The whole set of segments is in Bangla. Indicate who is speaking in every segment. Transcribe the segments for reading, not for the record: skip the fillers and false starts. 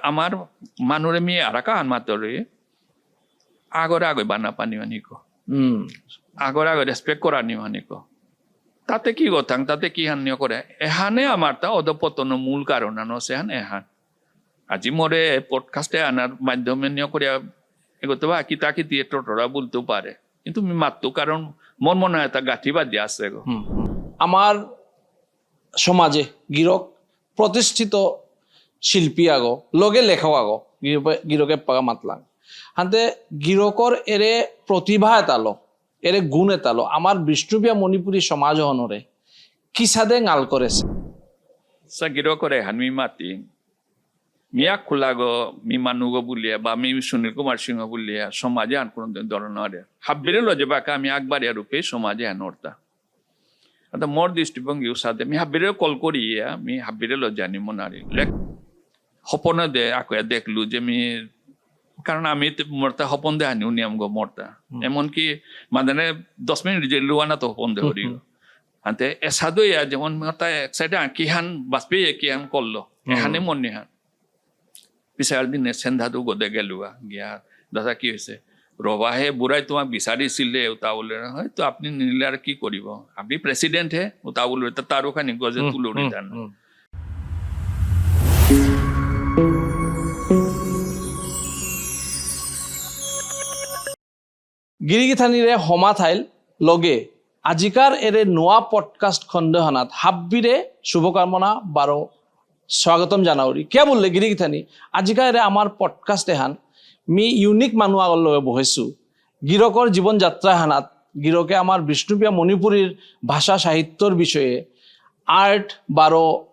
Speaker 1: আমার মানুরে মি আরাকা আনমাতরে আগরে বানা পানি মানিকো আগরে রেসপেক্ট করা নি মানিকো তাতে কি কথাং তাতে কি হান নিয় করে এহানে আমার তা অধপতন মূল কারণ আনো সেহান এহান আজি মরে পডকাস্টে আনার মাধ্যমে নিয় করে এগোতে বা কিতা কি দিয়ে টোটরা বলতেও পারে কিন্তু আমি মাত্র কারণ মনে হয় তা গাঁথিবাদ দিয়ে আসছে গো
Speaker 2: আমার সমাজে গিরক প্রতিষ্ঠিত শিল্পী আগো লগে লেখাও আগো গিরকে পাগা মাতলাম হাতে গিরকর এরে প্রতিভা এতালো এরে গুণ এতালো আমার বিষ্ণুপিয়া মণিপুরী সমাজ হনরে কি সাদে গাল করেছে
Speaker 1: সা গিরকরে হানমি মাতি মিয়া খোলাগো মি মানুগো বুলিয়া বা মি সুনীল কুমার সিংহ বুলিয়া সমাজে আন কোন ধরনের হাব্বিরে লজে বাকা আমি আকবারিয়া রূপে সমাজে আনর্তা আতা মোর দৃষ্টিভঙ্গি সাথে মি হাব্বিরে কল করিয়া মি হাব্বিরে লজানি মনারি লেখ হপনে দে আকয়া দেখলু যে মি কারণ আমি মরতা হপন দে আনি উনিয়াম গো মরতা এমনকি মানে 10 মিনিট যে লুয়ানা তো হপন দে হরি আনতে এসাদো ইয়া যেমন মরতা এক সাইডে কিহান বাসপে কিহান করলো এখানে মন নিহান পিছাৰ দিনে চেন্ধাটো গদে গেলুয়া গিয়া দাদা কি হৈছে রবাহে বুড়াই তোমাক বিচাৰিছিলে উতা বলে হয়তো আপনি নিলে আর কি কৰিব আপনি প্রেসিডেন্ট হে উতা বলে তারও খানি গজে তুলুরি জান
Speaker 2: গিরিগিথানিরে হমা থাইল লগে আজিকার এরে নোয়া পডকাস্ট খণ্ডহানাত হাব্বিরে শুভকামনা বারো স্বাগতম জানাওরি কে বললে গিরিগিথানি আজিকার এরে আমার পডকাস্ট এহান মি ইউনিক মানুষ আগর লগে বহেছু গিরকর জীবন যাত্রা হানাত গিরকে আমার বিষ্ণুপিয়া মণিপুরীর ভাষা সাহিত্যর বিষয়ে আর্ট বারো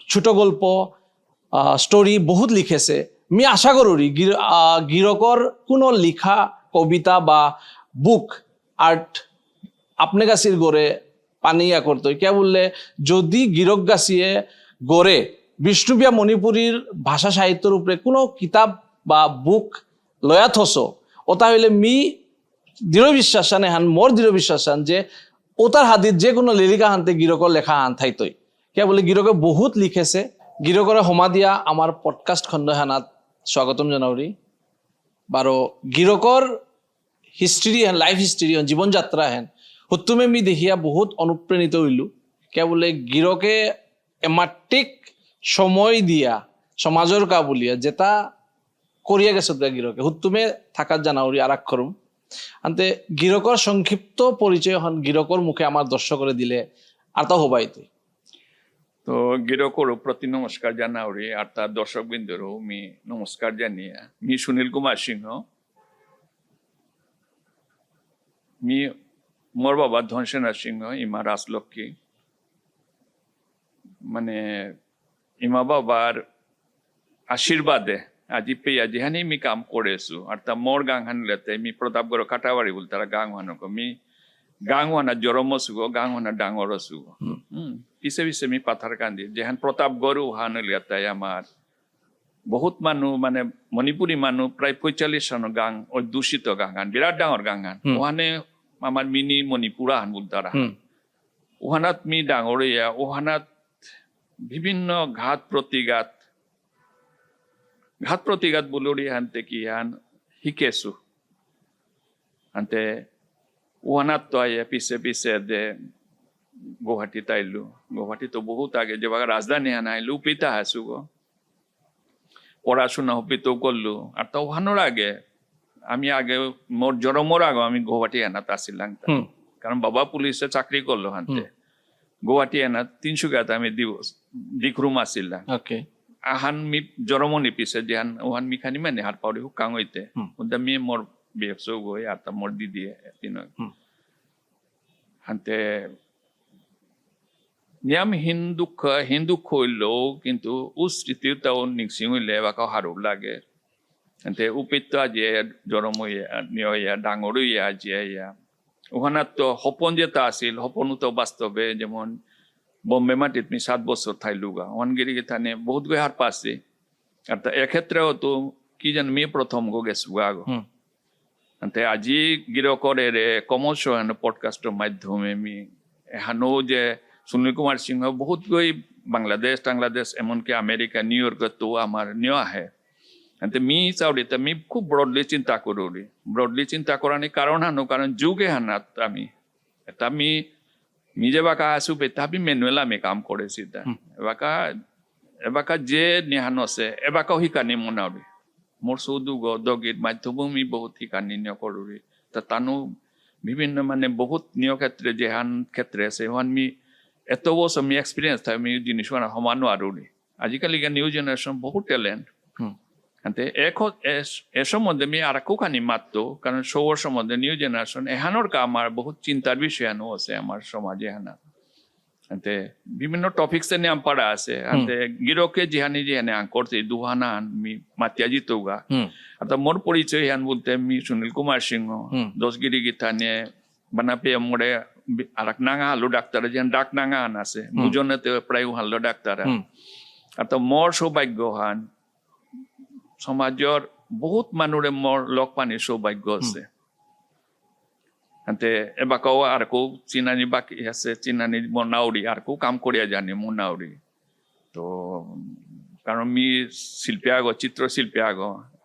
Speaker 2: ছোট গল্প স্টোরি বহুত লিখেছে মি আশা করি গিরকর কোনো লিখা কবিতা বা বুক আর্ট আপনি গাছির গড়ে পানিয়া করতো কে বললে যদি গিরক গাছিয়ে গড়ে বিষ্ণুপিয়া মণিপুরীর ভাষা সাহিত্যের উপরে কোনো কিতাব বা বুক লয়া থস ওটা হইলে মি দৃঢ় বিশ্বাস হান মোর দৃঢ় বিশ্বাস যে ওটার হাদিত যে কোনো লিলিকা হানতে গিরকর লেখা আন থাইতই কে বলে গিরকে বহুত লিখেছে গিরকরে হমা দিয়া আমার পডকাস্ট খণ্ডহানাত স্বাগতম জানাওরি বারো গিরকর হিস্ট্রি হেন লাইফ হিস্ট্রি হেন জীবনযাত্রা হেন হতুমে মি দেখিয়া বহুত অনুপ্রাণিত হইলু কে বলে গিরকে এমাটিক সময় দিয়া সমাজের কা বলিয়া যেটা করিয়া গেছে গিরকে হুতুমে থাকার জানাওরি আর আক্ষরম আনতে গিরকর সংক্ষিপ্ত পরিচয় হন গিরকর মুখে আমার দর্শকরে দিলে আর তা হবাইতে
Speaker 1: তো গিরকর প্রতি নমস্কার জানাওরি আর তার দর্শক বিন্দুরও মি নমস্কার জানিয়া মি সুনীল কুমার সিংহ মি মোর বাবা ধনসেনার সিংহ ইমা রাজলক্ষ্মী মানে ইমা বাবার আশীর্বাদে আজি পেয়া যেহানি মি কাম করেছু আর তা মোর গাং হানলেতে মি প্রতাপগড় কাটাবাড়ি বল তারা গাং হানক মি গাং হানা জরম সুগো গাং হানা ডাঙর সুগো পিছে পিছে মি পাথার কান্দি যেহান প্রতাপগড় হানলিয়াতে আমার বহুত মানুষ মানে মণিপুরী মানুষ প্রায় 45 জন গাং অধ্যুষিত গাং হান বিরাট ডাঙর গাং হান ওখানে আমার মিনি মণিপুরা হান বল তারা ওখানাত মি ডাঙরিয়া ওখানাত বিভিন্ন ঘাত প্রতিঘাত বুলুরি হানতে কি হান শিকেছু হানতে ওখানাত তো আইয়া পিছে পিছে দে গুয়াহাটিত আইলু গুয়াহাটি তো বহুত আগে যে রাজধানী হান আইলু উপিতা হাসু গো পড়াশোনা উপিত করলু আর তো ওখানোর আগে আমি আগে মোর জরমোর আগে আমি গুয়াহাটি আনাত আসিলাম কারণ বাবা পুলিশে চাকরি করলো হানতে গুয়াহাটি আনাত 300 গাতে আমি দিকরুম আসিলাম আহান মি জরমনি পিছে যেহান ওহান মিখানি মানে হার পাউরি হুকাং হইতে উদা মি মোর বেফসো গই আর তা মোর দিদি তিন হানতে নিয়াম হিন্দু হইলো কিন্তু উস্মৃতিটাও নিংসিং হইলে বাকা হারু লাগে হানতে উপিত আজিয়ে জরম হইয়া ডাঙর হইয়া আজিয়া ওখানে তো হপন যেটা আছিল হপন তো বাস্তবে যেমন বম্বে মাটিত মি 7 বছর থাইলুগা ওয়ানগিরি থানে বহুত গই হার পাসে আর তা এক্ষেত্রেও তো কি জান মি প্রথম গো গেছুগা গো আনতে আজি গিরকরে রে কমর্শন পডকাস্টের মাধ্যমে মি এহানো যে সুনীল কুমার সিংহ বহুত গই বাংলাদেশ এমনকি আমেরিকা নিউ ইয়র্ক তো আমার নিয়ে আহে आणि मी चावडीत मी खूप ब्रॉडली चिंता करूली ब्रॉडली चिंता करण्याने कारण हानो कारण जुगे हानात आम्ही आता मी जेव्हा का आसू बेता बी मेन्युअल आम्ही काम करे सीधा एबाका जे निहानो আছে এবাকাও শিকানি মনাওরি মোর সৌদুগ দগিত মাধ্যম আমি বহুত শিকানি নিয় কৰোৰি তা তানো বিভিন্ন মানে বহুত নিয় ক্ষেত্রে যেহান ক্ষেত্রে আছে হন মি এত বছর আমি এক্সপিরিয়েন্স থাকে আমি জিনিস সমানো আৰুৰি আজিকালি নিউ জেনারেশন বহুত ট্যালেন্ট আনতে এ সম্বন্ধে আমি আর কোখানি মাত্র কারণ শোর সম্বন্ধে নিউ জেনারেশন এহানোর কাম আর বহুত চিন্তার বিষয় আছে আমার সমাজে এহানা আনতে বিভিন্ন টপিকস নিয়ে আম পড়া আছে আনতে গিরকে জিহানি আং করতে দুহানা আমি মাতিয়া জিতোগা আর মোর পরিচয় হান বলতে আমি সুনীল কুমার সিংহ দশগিরি গীতা নিয়ে বানাপে মোড়ে আর নাঙা হালো ডাক্তার যেন ডাক নাঙা আন আছে দুজনেতে প্রায় হালো ডাক্তার আর তো মোর সৌভাগ্য হান সমাজৰ বহুত মানুহৰে মোৰ লগ পানীৰ সৌভাগ্য আছে আনতে এবাকাও আরকো চিনানি বাকি আছে চিনানি মনাউরি আরকো কাম করিয়া জানি মনাউরি তো কারণ মি শিল্পী আগ চিত্রশিল্পী আগ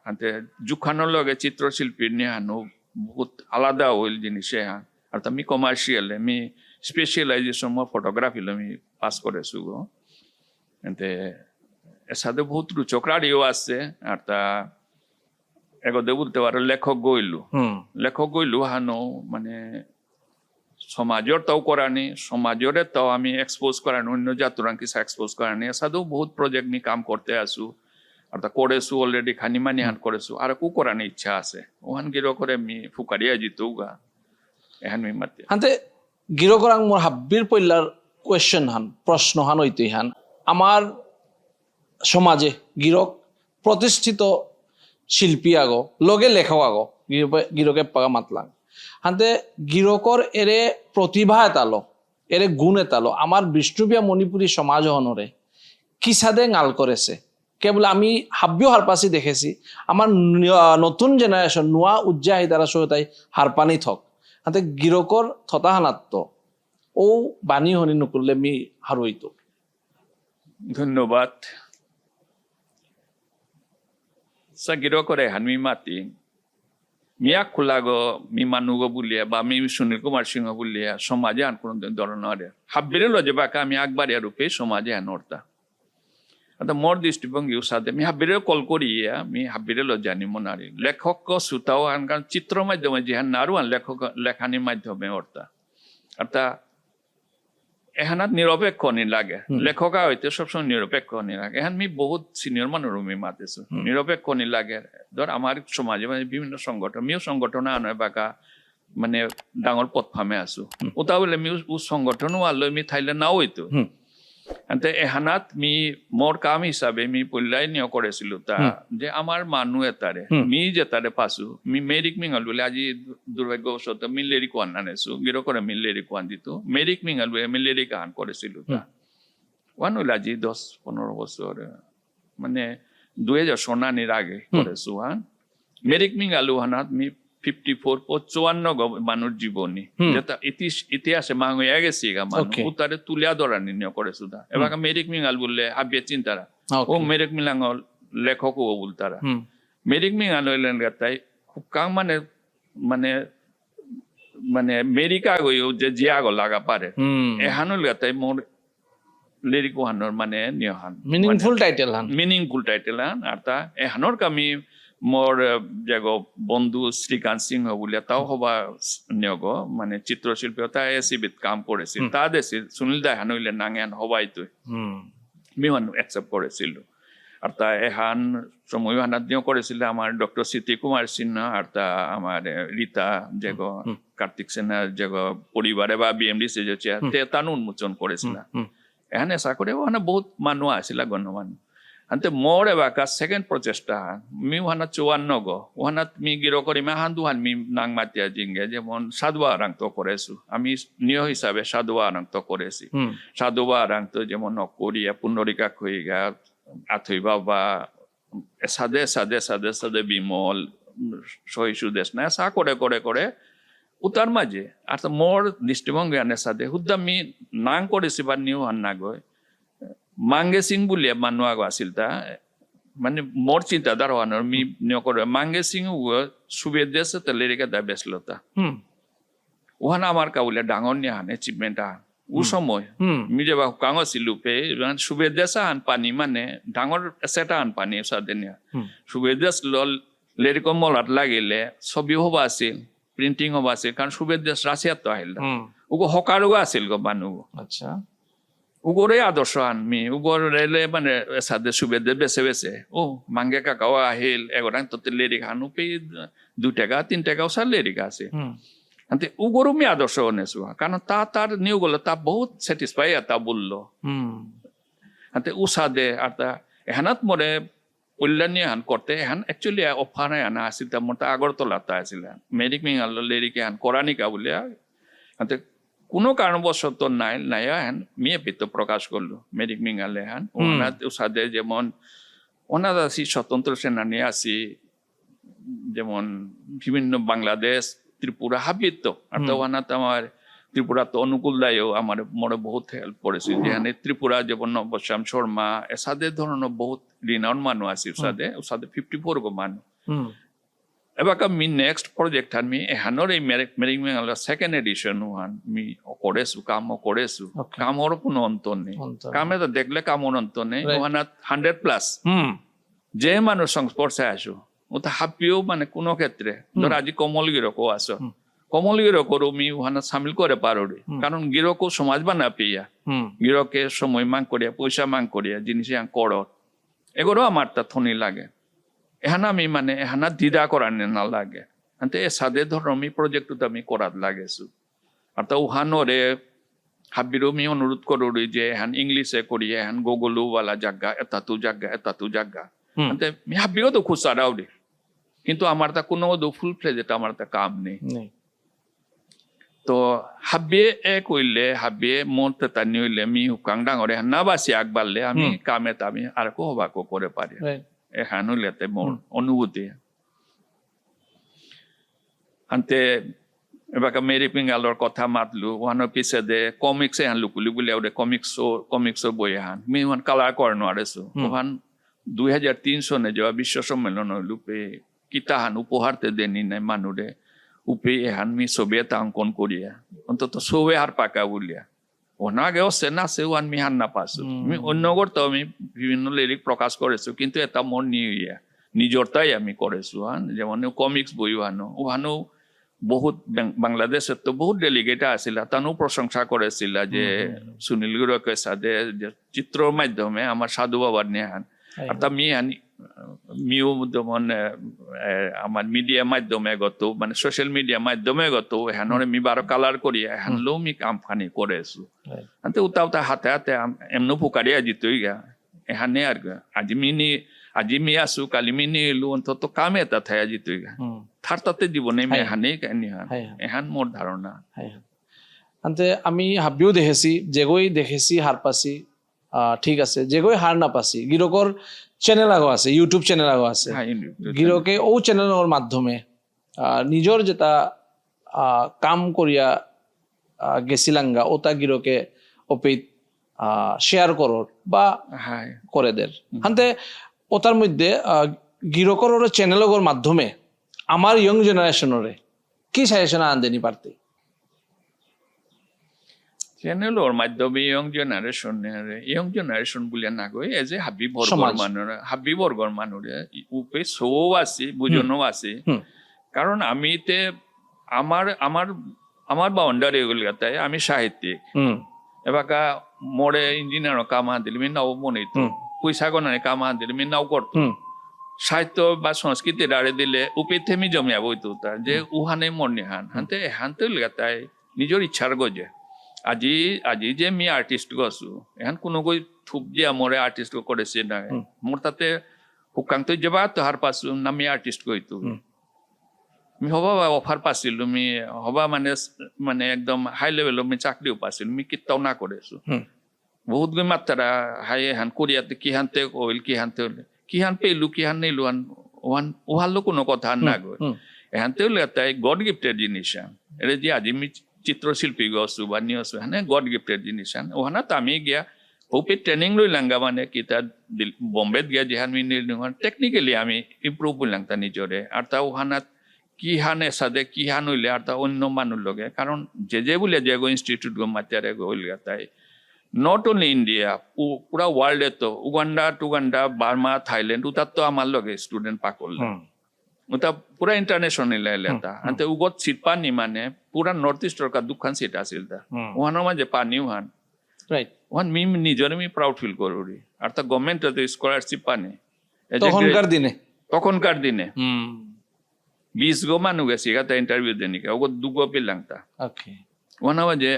Speaker 1: আনতে জুখানোর লগে চিত্রশিল্পী নিয়ে হানো বহুত আলাদা হইল জিনিসে হান আর আমি কমার্শিয়াল আমি স্পেশালাইজেশন মই ফটোগ্রাফি আমি পাস করেছো গো আনতে সাথে বহুত রুচকরারিও আছে আর তা এগোতে বলতে পারো লেখক গইলু হানো মানে সমাজের তাও করানি সমাজের তাও আমি এক্সপোজ করানি অন্য জাতুরাং কিছু এক্সপোজ করানি সাথেও বহুত প্রজেক্ট নি কাম করতে আসু আর তা করেছু অলরেডি খানি মানি হান করেছু আর কু করানি ইচ্ছা আছে ওহান গিরো করে আমি ফুকারিয়া জিতুগা এহান মি মাতে
Speaker 2: হাতে গিরো করাং মোর হাব্বির পইলার কোয়েশ্চন হান প্রশ্ন হান হইতে হান আমার সমাজে গিরক প্রতিষ্ঠিত শিল্পী আগো লগে লেখক আগো গিরকে পাগা মাতলাং হাতে গিরকর এরে প্রতিভা এতালো এরে গুণ এতালো আমার বিষ্ণুবিয়া মণিপুরী সমাজ হনরে কি সাদে গাল করেছে কেবল আমি হাব্বিও হারপাসি দেখেছি আমার নতুন জেনারেশন নোয়া উজ্জাহি তারা সহতাই হারপানি থক হাতে গিরকর থতাহানাত্ম ও বাণী হনি নকরলে মি হারইতো
Speaker 1: ধন্যবাদ sa giro kore hanmi mati মিয়া খোলাগো মি মানুগো বুলিয়া বা আমি সুনীল কুমার সিংহ বুলিয়া সমাজে আন কোন ধরনের হাব্বিরে লজে বাকা আমি আকবারিয়া রূপে সমাজে আনর্তা আতা মোর দৃষ্টিভঙ্গি সাথে আমি হাব্বিরে কল করিয়া আমি হাব্বিরে লজানি মনারি লেখক সুতাও আন কারণ চিত্র মাধ্যমে যেহান নারু আন লেখক লেখানির মাধ্যমে অর্থা অর্থাৎ এহানাত নিরপেক্ষ নি লাগে লেখকা হইতে সবসময় নিরপেক্ষ নি লাগে এহান মি বহুত সিনিয়র মানুষ আমি মাতেছো নিরপেক্ষ নি লাগে ধর আমার সমাজে মানে বিভিন্ন সংগঠন মিও সংগঠন আনয় বাকা মানে ডাঙর পথ ফামে আছো ওটা বলে মি উ সংগঠনও আলো মি থাইলে নাও হইতো আনতে এহানাত মি মোর কাম হিসাবে মি পল্লাই নিয় করেছিল তা যে আমার মানুষ এতারে মি যেতারে পাসু মি মেরিক মিঙাল বলে আজি দুর্ভাগ্যবশত মি লেরিক ওয়ান আনেছো গিরো করে মি লেরিক ওয়ান দিত মেরিক মিঙাল বলে মি লেরিক আন করেছিল তা ওয়ান হইল আজি 10-15 বছর মানে 2000 সোনানির আগে করেছো হ্যাঁ মেরিক মিঙাল হানাত মি 54 মানুষ জীবনী যেটা ইতিহাসে মাং হয়ে গেছে উত্তরে তুলিয়া ধরানি নিয়ে করেছো তা এবার মেরিক মিঙাল বললে হাবিয়ে চিন্তারা ও মেরিক মিলাঙ্গল লেখক ও বলতারা মেরিক মিঙাল হইলেন তাই খুব কাম মানে মানে মানে মেরিকা গইও যে জিয়াগো লাগা পারে এহানুল তাই মোর লিরিক হানোর মানে নিয়হান
Speaker 2: মিনিংফুল টাইটেল
Speaker 1: হান আর তা এহানোর কামি মোর জাগো বন্ধু শ্রীকান্ত সিংহ বলিয়া তাও হবা নিয়গ মানে চিত্রশিল্পী তা এসিবিত কাম করেছিল তা দেশে সুনীল দা হান হইলে নাঙেন হবাই তুই মিহান অ্যাকসেপ্ট করেছিল আর তা এহান সময় হানাত নিয়ে করেছিল আমার ডক্টর স্মৃতি কুমার সিনহা আর তা আমার রীতা জাগো কার্তিক সেনার জাগো পরিবারে বা বিএমডিসি যে তে তানু উন্মোচন করেছিল এখানে এসা করে ওখানে বহুত মানুষ আসিলা গণ্যমান্য আনতে মোর এবাকা সেকেন্ড প্রচেষ্টা মি ওখানে 54 গো ওখানে মি গিরো করি মা হান দুহান মি নাং মাতিয়া জিঙ্গে যেমন সাধুয়া রাংতো করেছু আমি নিয় হিসাবে সাধুয়া রাংতো করেছি সাধুয়া রাংতো যেমন নকরিয়া পুনরিকা কইগা আথই বাবা সাদে সাদে সাদে সাদে বিমল সহিষ্ণু দেশ না সা করে করে করে উতার মাঝে আর মোর দৃষ্টিভঙ্গি আনে সাথে হুদ্দা মি নাং করেছি বা নিউ হান না গয় মাঙ্গে সিং বুলিয়া মানুষ আছিল তা মানে মোর চিন্তাধারা হওয়ানোর মি নকরে মাঙ্গে সিং সুবেদ দেশে তো লেরিকা দা বেসলতা ওহানা আমার কাউলে ডাঙর নিয়ে হান অ্যাচিভমেন্ট আন ও সময় মি যে কাঙো সিলুপে সুবেদ দেশা আন পানি মানে ডাঙর সেটা আন পানি সাদে নিয়ে সুবেদ দেশ লল লেরিকম মলাত লাগিলে ছবি হবা আছিল প্রিন্টিং হবা আছিল কারণ সুবেদ দেশ রাশিয়াত তো আহিল ওগো হকারুগো আছিল গো মানুহ
Speaker 2: আচ্ছা
Speaker 1: উগরে আদর্শ আনমি উগর রেলে মানে সাদে সুবেদে বেছে বেছে ও মাঙ্গে কাকাও আহিল এগরাং তো লেরি খান উপে 2 টাকা 3 টাকাও সার লেরি আছে আন্তে উগরও মি আদর্শ নেছো কারণ তার নিউ গলো তা বহুত স্যাটিসফাই তা বললো আন্তে উসাদে আর তা এহানাত মরে কল্যাণী হান করতে এহান একচুয়ালি অফার আনা আছিল তা মোটা আগরতলা তা আছিল মেরিক মিঙাল লেরিকে হান করানিকা বলে আন্তে কোনো কারণবশত নাই হ্যান মেয়ে পিত প্রকাশ করলো মেরিক মিঙালে হ্যান ওনার সাথে যেমন ওনার আছি স্বতন্ত্র সেনানী আছি যেমন বিভিন্ন বাংলাদেশ ত্রিপুরা হাবিত আর তো ওনার আমার ত্রিপুরা তো অনুকূল দায়ও আমার মনে বহুত হেল্প করেছে যেখানে ত্রিপুরা যেমন নবশ্যাম শর্মা এসাদে ধরনের বহুত রিনাউন্ড মানুষ আছে ওসাদে 54 গো মানুষ এবার মি নেক্সট প্রজেক্ট হান মি এহানোর এই মেরিক মেঘালয় সেকেন্ড এডিশন হান মি করেছু কাম করেছু কামর কোনো অন্ত নেই কামে তো দেখলে কামর অন্ত নেই ওখানে 100+ যে মানুষ সংস্পর্শে আসো ও তো হাপিও মানে কোনো ক্ষেত্রে ধর আজি কমলগিরকও আসো কমলগিরকরও মি ওখানে সামিল করে পারোরি কারণ গিরকও সমাজ বানা পেয়া গিরকে সময় মাং করিয়া পয়সা মাং করিয়া জিনিস কর এগুলো আমার তা থনি লাগে এহানা আমি মানে এহানা দ্বিধা করার না লাগে আনতে সাদে ধর আমি প্রজেক্ট আমি করার লাগেছু আর তা উহানরে হাবিরও মি অনুরোধ করুরি যে এহান ইংলিশে করি এহান গুগলু ওয়ালা জায়গা এত তু জায়গা আনতে মি হাবিও তো খুশ সারাও রে কিন্তু আমার তা কোনো ফুল ফ্লেজেট আমার তা কাম নেই তো হাবিয়ে কইলে হাবিয়ে মন তা নিলে মি হুকাং ডাঙরে না বাসি আগবাড়লে আমি কামে আমি আর কো হবাকো করে পারি এখানো লেতে মোর অনুভূতি আনতে এবার মেরিক মিঙালর কথা মাতলু ওহানোর পিছে দে কমিক্স এহান লুকুলি বলে ওদের কমিক্স বই এহান মি ওহান কালার করে নোয়ারেছো ওহান 2003 সনে যাওয়া বিশ্ব সম্মেলন হইল পে কিতাহান উপহারতে দেনি নাই মানুরে উপে এহান মি ছবি এটা অঙ্কন করিয়া অন্তত ছবি আর পাকা বলিয়া ওনাকে সেনা সে ওয়ান মি হান না পাসু আমি অন্য করতে আমি বিভিন্ন লিরিক প্রকাশ করেছো কিন্তু এটা মন নিয়ে নিজরটাই আমি করেছো হান যেমন কমিক্স বই ওহানো বহুত বাংলাদেশের তো বহুত ডেলিগেট আছিল তানও প্রশংসা করেছিল যে সুনীল গুরুকে সাথে চিত্রর মাধ্যমে আমার সাধু বাবার নিয়ে হান আর তা মি হানি মিও যেমন আমার মিডিয়া মাধ্যমে গত মানে সোশ্যাল মিডিয়া মাধ্যমে গত এহানরে মি বারো কালার করি এহানলেও মি কামফানি করেছো আনতে উতা হাতে হাতে এমন ফুকারি আজি তুই গা এহানে আর আজি মি আসু কালি মি নিলু অন্তত কামে এটা থাই আজি তুই গা থার তাতে জীবনে মি এহানে কানি হান এহান মোর ধারণা
Speaker 2: আনতে আমি হাবিও দেখেছি যেগই দেখেছি হার পাসি ঠিক আছে যেগই হার না পাসি গিরকর চ্যানেল আগো আছে ইউটিউব চ্যানেল আগো আছে গিরকে ও চ্যানেলের মাধ্যমে নিজর যেটা কাম করিয়া গেছিলাঙ্গা ওটা গিরকে অপিত শেয়ার করর বা করে দের হান্তে ওটার মধ্যে গিরকর চ্যানেলগর মাধ্যমে আমার ইয়ং জেনারেশনরে কি সাজেশন আন দেনি পারতে
Speaker 1: চ্যানেলর মাধ্যমে ইয়ং জেনারেশন বলে না গই এজ এ হাবি বর্গর মানুরে উপে সৌ আছে বুঝনো আছে কারণ আমিতে আমার বাউন্ডারি এগুলো গাতায় আমি সাহিত্যিক এবাকা মোড়ে ইঞ্জিনিয়ার কামা দিল মি নাও মনে তো পয়সা গণানে কামা দিল মি নাও করতো সাহিত্য বা সংস্কৃতি দাঁড়ে দিলে উপে থেমি জমিয়া বইতো তার যে উহানে মনে হানতে গাতায় নিজের ইচ্ছার গজে আজি যে মি আর্টিস্ট গছু এখন কোনো গৈ থুপ যে আমরে আর্টিস্ট করেছে না মোর তাতে হুকাং তো যাবা তো হার পাসু না মি আর্টিস্ট গইতো মি হবা অফার পাইছিলো মি হবা মানে একদম হাই লেভেলৰ মি চাকরিও পাইছিলো মি কিতাও না করেছো বহুত গৈ মাত্রা হাই হান কোরিয়াতে কি হানতে কইল কি হানতে কি হান পেলু কি হান নেলু ওহালো কোনো কথা না গই এহানতে তাই গড গিফটেড জিনিস এর যে আজি মি চিত্রশিল্পী গছু বা নিয়ছু হ্যাঁ গড গিফটেড জিনিস ওহানা তো আমি গিয়া ওপি ট্রেনিং লৈ লাঙ্গা মানে কি তার বম্বেত গিয়া যেহান মি নির্ণয় টেকনিক্যালি আমি ইম্প্রুভ করলাম তা নিজরে আর তা ওহানাত কি হানে সাদে কি হান হইলে আর তা অন্য মানুষ লগে কারণ যে বলে যে ইনস্টিটিউট গো মাতিয়ারে গো হইল তাই নট অনলি ইন্ডিয়া পুরা ওয়ার্ল্ডে তো উগান্ডা টুগান্ডা বার্মা থাইল্যান্ড উতার তো আমার লগে স্টুডেন্ট পাকল উতা পুরা ইন্টারন্যাশনাল লেতা আনতে উগত সিট পানি মানে পুরা নর্থ ইস্টর কা দুখান সিট আছিল তা ওহানো মাঝে পানি ওহান
Speaker 2: রাইট
Speaker 1: ওহান মি নিজরে মি প্রাউড ফিল করি আর তা গভর্নমেন্ট তো স্কলারশিপ পানি তখনকার দিনে 20 গো মানুষ গেছি তা ইন্টারভিউ দেনি কে ওগত দুগো পেলাম তা
Speaker 2: ওকে
Speaker 1: ওহানো মাঝে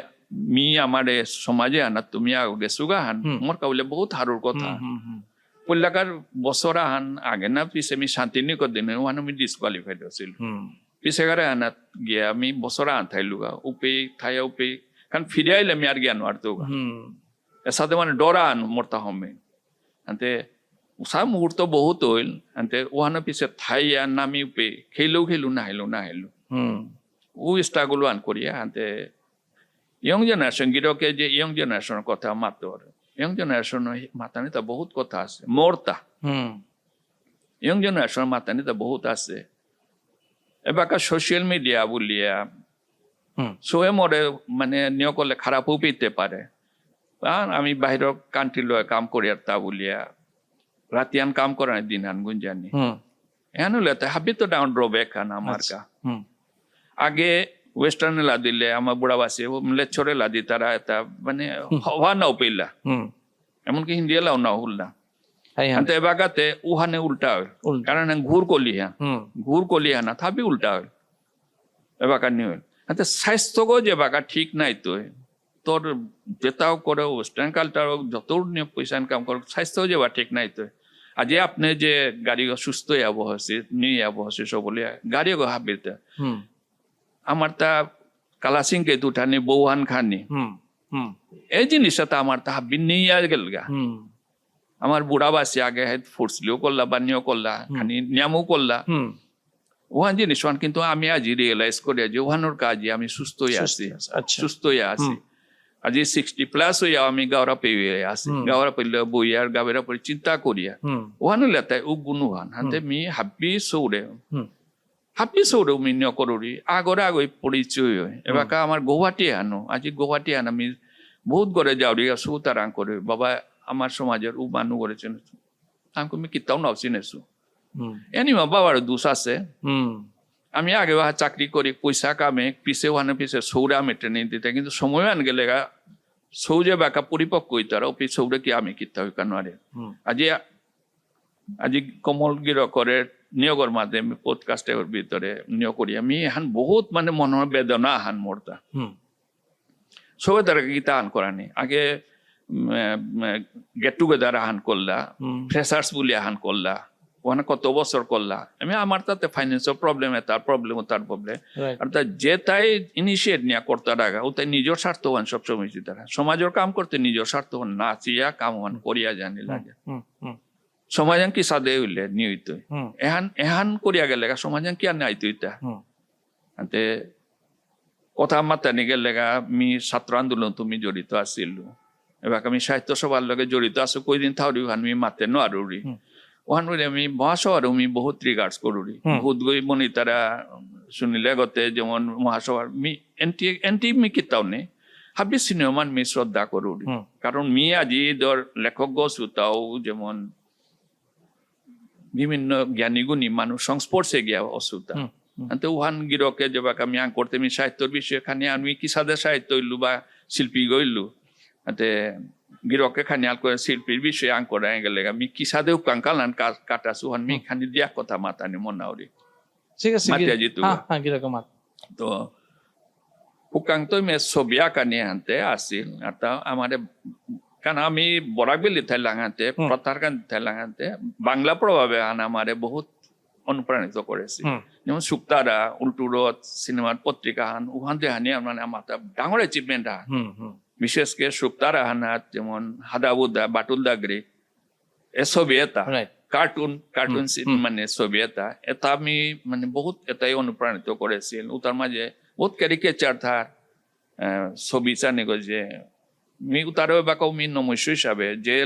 Speaker 1: মি আমারে সমাজে আনা তুমি আগে সুগা হান মোর কাউলে বহুত হারুর কথা পল্লাকার বছর আহান আগে না পিছে আমি শান্তিনিকেতন দিনে ওহান আমি ডিসকোয়ালিফাইড হয়েছিল পিছে কারে আনাত গিয়া আমি বছর আন থাইলুগা উপে থাইয়া উপে কারণ ফিরে আইলে আমি আর জ্ঞান হারতোগা এর সাথে মানে ডরা আন মোরতা হমে আনতে উষা মুহূর্ত বহুত হইল আনতে ওহান পিছে থাইয়া নামি উপে খেলো না হেলো ও স্ট্রাগল আন করিয়া আনতে ইয়ং জেনারেশন গিরকে যে ইয়ং জেনারেশনের কথা মাতর ইয়ং জেনারেশন মাতানি তা বহুত কথা আছে মোরতা ইয়ং জেনারেশন মাতানি তা বহুত আছে এবাকা সোশ্যাল মিডিয়া বলিয়া সোয়ে মরে মানে নিয় করলে খারাপও পেতে পারে আর আমি বাহিরের কান্ট্রি লয় কাম করি আর তা বলিয়া রাতিয়ান কাম করার দিন আন গুঞ্জানি এন হলে তো হাবি তো ডাউন ড্রব্যাক আন আমার কা আগে ওয়েস্টার্ন লা দিলে আমার বুড়াবাসী লেকচরে লা দি তারা এটা মানে হওয়া নাও পেলা এমনকি হিন্দি লাও না হুল্লা আনতে এবাগাতে উহানে উল্টা হয় কারণ ঘুর কলি না থাবি উল্টা হয় এবাকা নি হয় আনতে স্বাস্থ্যগো যে বাকা ঠিক নাই তো তোর যেটাও করে ওয়েস্টার্ন কালচার যত পয়সা ইনকাম করো স্বাস্থ্য যে বা ঠিক নাই তো আজি আপনি যে গাড়ি সুস্থ আবহাওয়া নিয়ে আবহাওয়া সব বলে গাড়ি গো হাবিতে আমার তা কালাসিং কে দুটানি বৌহান খানি এই জিনিসটা আমার তা হাবিন নিয়ে গেল গা আমার বুড়াবাসী আগে ফোর্সলিও করলা বানিও করলা খানি নিয়ামও করলা ওহান জিনিস কিন্তু আমি আজি রিয়েলাইজ করি যে ওহানোর কাজে আমি সুস্থ হয়ে আছি আজি 60+ হইয়া আমি গাওরা পেয়ে আছি গাওরা পেলে বইয়ার গাবেরা পরে চিন্তা করিয়া ওহানো লেতাই ও গুনুহান হাতে মি হাব্বি সৌরে মিন্য করি আগরে আগে পরিচয় হয় এবাকা আমার গুয়াহাটি আনো আজি গুয়াহাটি আন আমি বহুত গড়ে যাওরি সুতারাং করে বাবা আমার সমাজের ও মানুষ করেছেন আমি কিতাও নাও চিনেছো এনিমা বাবার দোষ আছে আমি আগে চাকরি করি পয়সা কামে পিছে ওখানে পিছে সৌরে আমি ট্রেনিং দিতে কিন্তু সময় আন গেলে সৌজে বাকা পরিপক্ক হইতে আর ওপি সৌরে কি আমি কিতা হই কেন আজি কমল গিরকরে নিয়োগের মাধ্যমে পডকাস্টের ভিতরে নিয়োগ করি আমি এখন বহুত মানে মনের বেদনা আহান মোরতা সবাই তারা গীতা আন করানি আগে গেট টুগেদার আহান করলা ফ্রেশার্স বলে আহান করলা ওখানে কত বছর করলা আমি আমার তাতে ফাইন্যান্সিয়াল প্রবলেম তার প্রবলেম আর তা যে তাই ইনিশিয়েট নিয়ে করতে রাখা ও তাই নিজের স্বার্থবান সবসময় তারা সমাজের কাম করতে নিজের স্বার্থবান নাচিয়া কামবান করিয়া জানি লাগে সমাজান কি সাদে হইলে নিয়িত এহান করিয়া গেলে সমাজান কি আর নাইতো ইতা আনতে কথা মাতানি গেলে আমি ছাত্র আন্দোলন তুমি জড়িত আছিল এবার আমি সাহিত্য সভার লগে জড়িত আছো কইদিন থাউরি আমি মাতে নোৱাৰি ওহান আমি মহাসভার আমি বহুত রিগার্ডস করি বহুত গই মনি তারা শুনিলে গতে যেমন মহাসভার মি এন্টি মি কিতাও নেই হাবি সিনেমান মি শ্রদ্ধা করি কারণ মি আজি ধর লেখক গছুতাও যেমন বিভিন্ন জ্ঞানী গুণী মানুষ সংস্পর্শে গিয়া অসুতা আনতে ওহান গিরকে যে আমি আং করতে আমি সাহিত্যর বিষয়ে খানি আমি কি সাদে সাহিত্য হইলু বা শিল্পী গইলু আতে গিরকে খানি আল করে শিল্পীর বিষয়ে আং করে গেলে আমি কি সাদেও কাঙ্কালান কাটাছু হান মি খানি দিয়া কথা মাতানি মনাউরি
Speaker 2: ঠিক আছে
Speaker 1: মাতিয়া জিতু
Speaker 2: হ্যাঁ গিরকে মাত
Speaker 1: তো হুকাং তো মে ছবি আঁকানি আনতে আসিল আর তা আমারে কারণ আমি বরাকবেলি থাইলাঙাতে প্রতার গান থাইলাঙাতে বাংলা প্রভাবে আন আমারে বহুত অনুপ্রাণিত করেছে যেমন সুক্তারা উল্টুরত সিনেমার পত্রিকা হান উহান্তে হানি মানে আমার ডাঙর অ্যাচিভমেন্ট হান বিশেষ করে সুক্তারা হানাত যেমন হাদাবুদা বাটুল দাগরি এ ছবি এটা কার্টুন মানে ছবি এটা আমি মানে বহুত এটাই অনুপ্রাণিত করেছিল তার মাঝে বহুত ক্যারিকেচার থার ছবি চানে যে mi utaro baka mi nomosho hisabe je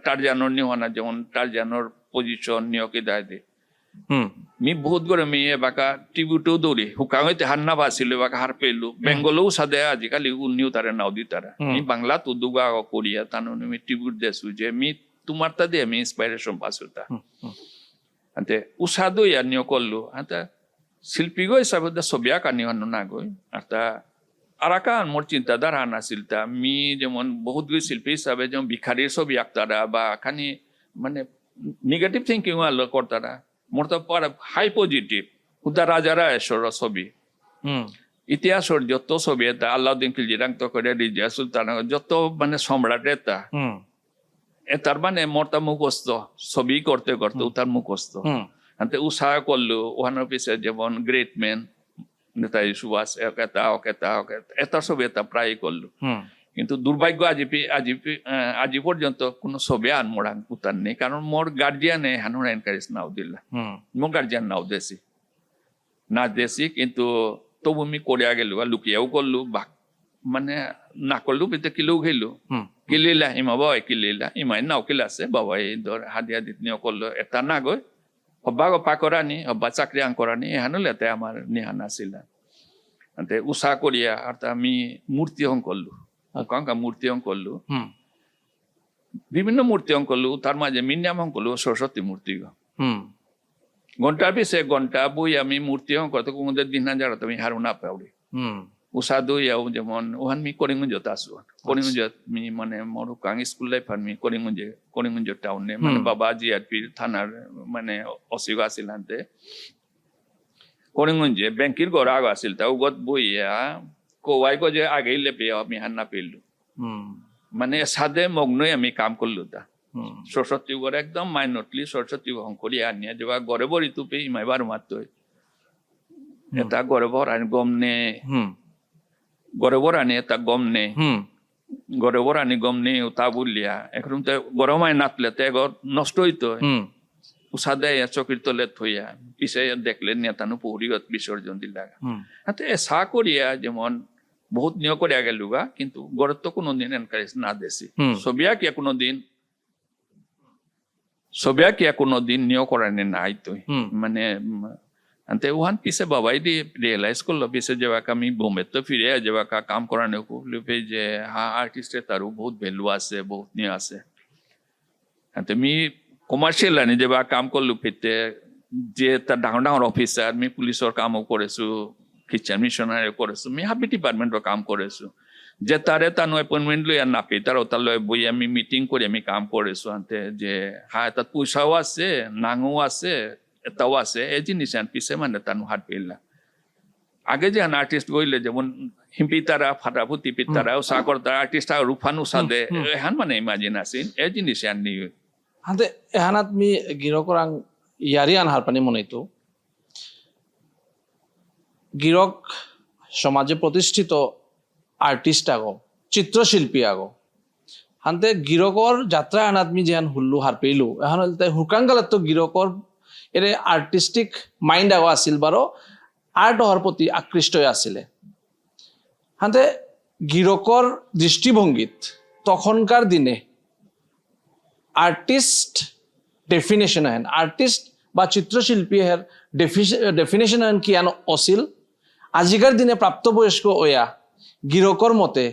Speaker 1: টারজানোর নিওয়ানা যেমন টারজানোর পজিশন নিয়কে দায় দে মি বহুত করে মি বাকা টিভিটো দৌড়ি হুকা হইতে হান্না বাসিল বাকা হার পেলু বেঙ্গলও সাদে আজিকালি উন্নিও তারা নাও দি তারা মি বাংলা তো দুগা কোরিয়া তানো মি টিভিট দেসু যে মি তোমার তা দে মি ইন্সপাইরেশন পাসুতা আন্তে উসাদো ইয়া নিও করলু আন্তা শিল্পী গো হিসাবে দা ছবিয়া কানি হন না গই আতা আরাকান মোর চিন্তাধারা নাছিল তা মি যেমন বহুত গুলো শিল্পী হিসাবে যেমন ভিখারির ছবি আঁকতারা বা খানি মানে নেগেটিভ থিঙ্কিং আলো করতারা মোর তো হাই পজিটিভ হুদা রাজারা এসর ছবি ইতিহাসর যত ছবি এটা আল্লাউদ্দিন খিলজিরাং তো করে রিজিয়া সুলতান যত মানে সম্রাট এটা এটার মানে মোরটা মুখস্থ ছবি করতে করতে উতার মুখস্থ আনতে উৎসাহ করলো ওখানের পিছে যেমন গ্রেট ম্যান নেতাজি সুভাষ এটা ছবি এটা প্রায় করলো কিন্তু দুর্ভাগ্য আজি পর্যন্ত কোনো ছবি আন মোড়াং উতার নেই কারণ মোর গার্জিয়ানে হানুর এনকারেজ নাও দিলা মোর গার্জিয়ান নাও দেশি না দেশি কিন্তু তবু আমি করিয়া গেলো লুকিয়াও করলো বা মানে না করলো পেতে কিলেও খেলো কিলিলা ইমা বাবাই কিলিলা ইমাই নাও কিলাছে বাবাই ধর হাদিয়া দিত নিয়ে করলো এটা না গৈ হব্বা গপা করানি হব্বা চাকরি আং করানি এহানুলেতে আমার নিহান আছিল উষা করিয়া আর আমি মূর্তি অঙ্ক করলো কাঙ্কা মূর্তি অঙ্ক করলো বিভিন্ন মূর্তি অঙ্ক করলো তার মাঝে মিনিয়াম অঙ্ক করলো সরস্বতী মূর্তি ঘন্টার পিছে ঘন্টা বই আমি মূর্তি অঙ্ক করতে কোনদের দিন না যারা তুমি হারু না পাউরি উষা দইয়াও যেমন ওহান মি করিমগঞ্জত আছো করিমগঞ্জত মি মানে মোর কাং স্কুল লাইফ আমি করিমগঞ্জ টাউনে মানে বাবা জিআরপি থানার মানে অসিগ আছিল আনতে করিমগঞ্জে ব্যাংকির ঘর আগ আছিল তা উগত বইয়া কোয়াই গো যে আগেই লেপে আমি হান্না পেলু মানে সাদে মগ্নই আমি কাম করলো তা সরস্বতী ঘর একদম মাইনটলি সরস্বতী অঙ্ক করিয়া আনিয়া যাবা ঘরে বড়ি তুপে ইমাইবার মাত্র এটা ঘরে ভর আনি গম নে ঘরে ভর আনি এটা গম নে ঘরে ভর আনি গম নে তা বললিয়া এখন তো গরমায় নাতলে তো এগর নষ্ট হইতো উষা দেয় চকির তলে থইয়া পিছে দেখলে নেতানো পৌরিগত বিসর্জন দিলা হাতে এসা করিয়া যেমন বহুত নিয় করিয়া গেলুগা কিন্তু গড়ত তো কোনোদিন এনকারেজ না দেছি ছবিয়া কিয়া কোনোদিন নিয় করানি নাই তো মানে আনতে ওহান পিছে বাবাই দিয়ে রিয়েলাইজ করলো পিছে যাবা আমি বোম্বে তো ফিরে যাবা কাম করানো লুপে যে হ্যাঁ আর্টিস্টের তারও বহুত ভ্যালু আছে বহুত নিয়ে আছে আনতে মি কমার্শিয়াল আনি যাবা কাম করলো ফিরতে যে তার ডাঙর ডাঙর অফিসার মি পুলিশের কামও করেছো খ্রিস্টান মিশনারি করেছো মি হাবি ডিপার্টমেন্টের কাম করেছো যে তারে তার এপয়েন্টমেন্ট লই আর না পেয়ে তার ওটার লয় বই আমি মিটিং করে আমি কাম করেছো আনতে যে হ্যাঁ তার পয়সাও আছে নাঙও আছে এটাও আছে এই জিনিস পিছে মানে তার হাত পেলা আগে যে আর্টিস্ট বইলে যেমন হিম্পিতারা ফাটাফুটি পিতারা সাগর তারা আর্টিস্ট রূপানু সাদে এহান মানে ইমাজিন আছে এই জিনিস আনি
Speaker 2: হাতে এহানাত মি গিরকরাং ইয়ারি আন হারপানি মনেতো গিরক সমাজে প্রতিষ্ঠিত আর্টিস্ট আগো চিত্রশিল্পী আগো হাতে গিরকর যাত্রা আনাত মি যেহান হুল্লু হার পেইলু এখন তাই হুকাঙ্গালত তো গিরকর এর আর্টিস্টিক মাইন্ড আগো আছিল বারো আর্ট হওয়ার প্রতি আকৃষ্ট হয়ে আসলে হাতে গিরকর দৃষ্টিভঙ্গিত তখনকার দিনে আর্টিস্ট ডেফিনেশন হেন আর্টিস্ট বা চিত্রশিল্পী হের ডেফিনেশন হেন কি আন অছিল আজিকার দিনে প্রাপ্তবয়স্ক ওয়া গিরকর মতে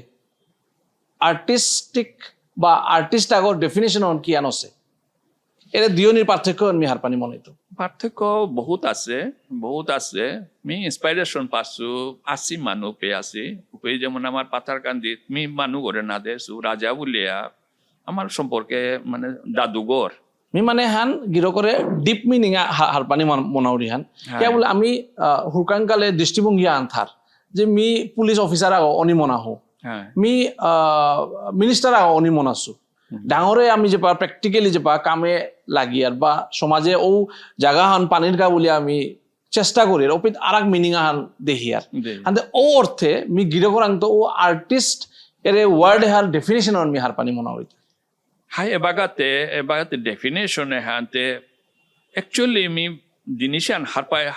Speaker 2: আর্টিস্টিক বা আর্টিস্ট আগর ডেফিনেশন হন কি আন আছে এর দুজনের পার্থক্য আমি হারপানি মনে তো
Speaker 1: পার্থক্য বহুত আছে মি ইন্সপাইরেশন পাচ্ছু আসি মানুহ পে আসি যেমন আমার পাথার কান্দিত মি মানুহ করে না দেছু রাজা বলিয়া আমার সম্পর্কে মানে দাদুগর
Speaker 2: মি মানে হান গিরকরে ডিপ মিনিং হারপানি মনাউরি হান কে বলে আমি হুকাঙ্কালে দৃষ্টিভঙ্গি আনথার যে মি পুলিশ অফিসার আগ অনি মনাহু মি মিনিস্টার আগ অনি মনাছু ডাঙরে আমি যে প্র্যাকটিক্যালি যে কামে লাগি আর বা সমাজে ও জায়গা হান পানির গা বলে আমি চেষ্টা করি ওপিত আর এক মিনিং হান দেখি আর ও অর্থে মি গিরকরাং তো ও আর্টিস্ট এর ওয়ার্ড হার ডেফিনেশন আমি হারপানি মনাউরি
Speaker 1: হাই এবাগাতে ডেফিনেশনে হাতে একচুয়ালি আমি জিনিস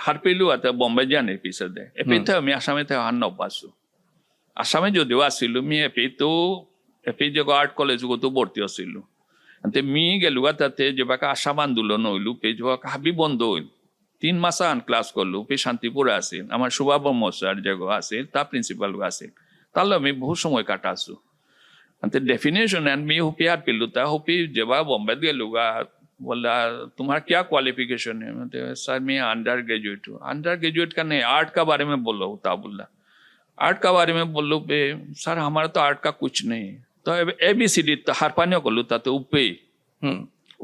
Speaker 1: হার পেলু আতে বম্বে জানের পিছে দে এপিতে আমি আসামে হান নপাসু আসামে যদিও আসিলো মি এপি যে আর্ট কলেজ তো ভর্তি আছিল তে মি গেলুগা তাতে যেবাকে আসাম আন্দোলন হইলু পে যাক হাবি বন্ধ হইল 3 মাস আন ক্লাস করলু পে শান্তিপুর আসিল আমার সুভাব মশার জায়গা আসিল তা প্রিন্সিপাল আসিল তাহলে আমি বহু সময় কাটাছু তে ডেফিনেশন এন্ড মি হুপি আর পিলু তা হুপি যেবা বম্বে গেলুগা बोला तुम्हारा क्या क्वालिफिकेशन है मतलब सर मैं अंडर ग्रेजुएट हूँ अंडर ग्रेजुएट का नहीं आर्ट का बारे में बोलो ता बोला आर्ट का बारे में बोलो पे सर हमारा तो आर्ट का कुछ नहीं है तो ABCD तो हारपानियो করলু তা তো উপে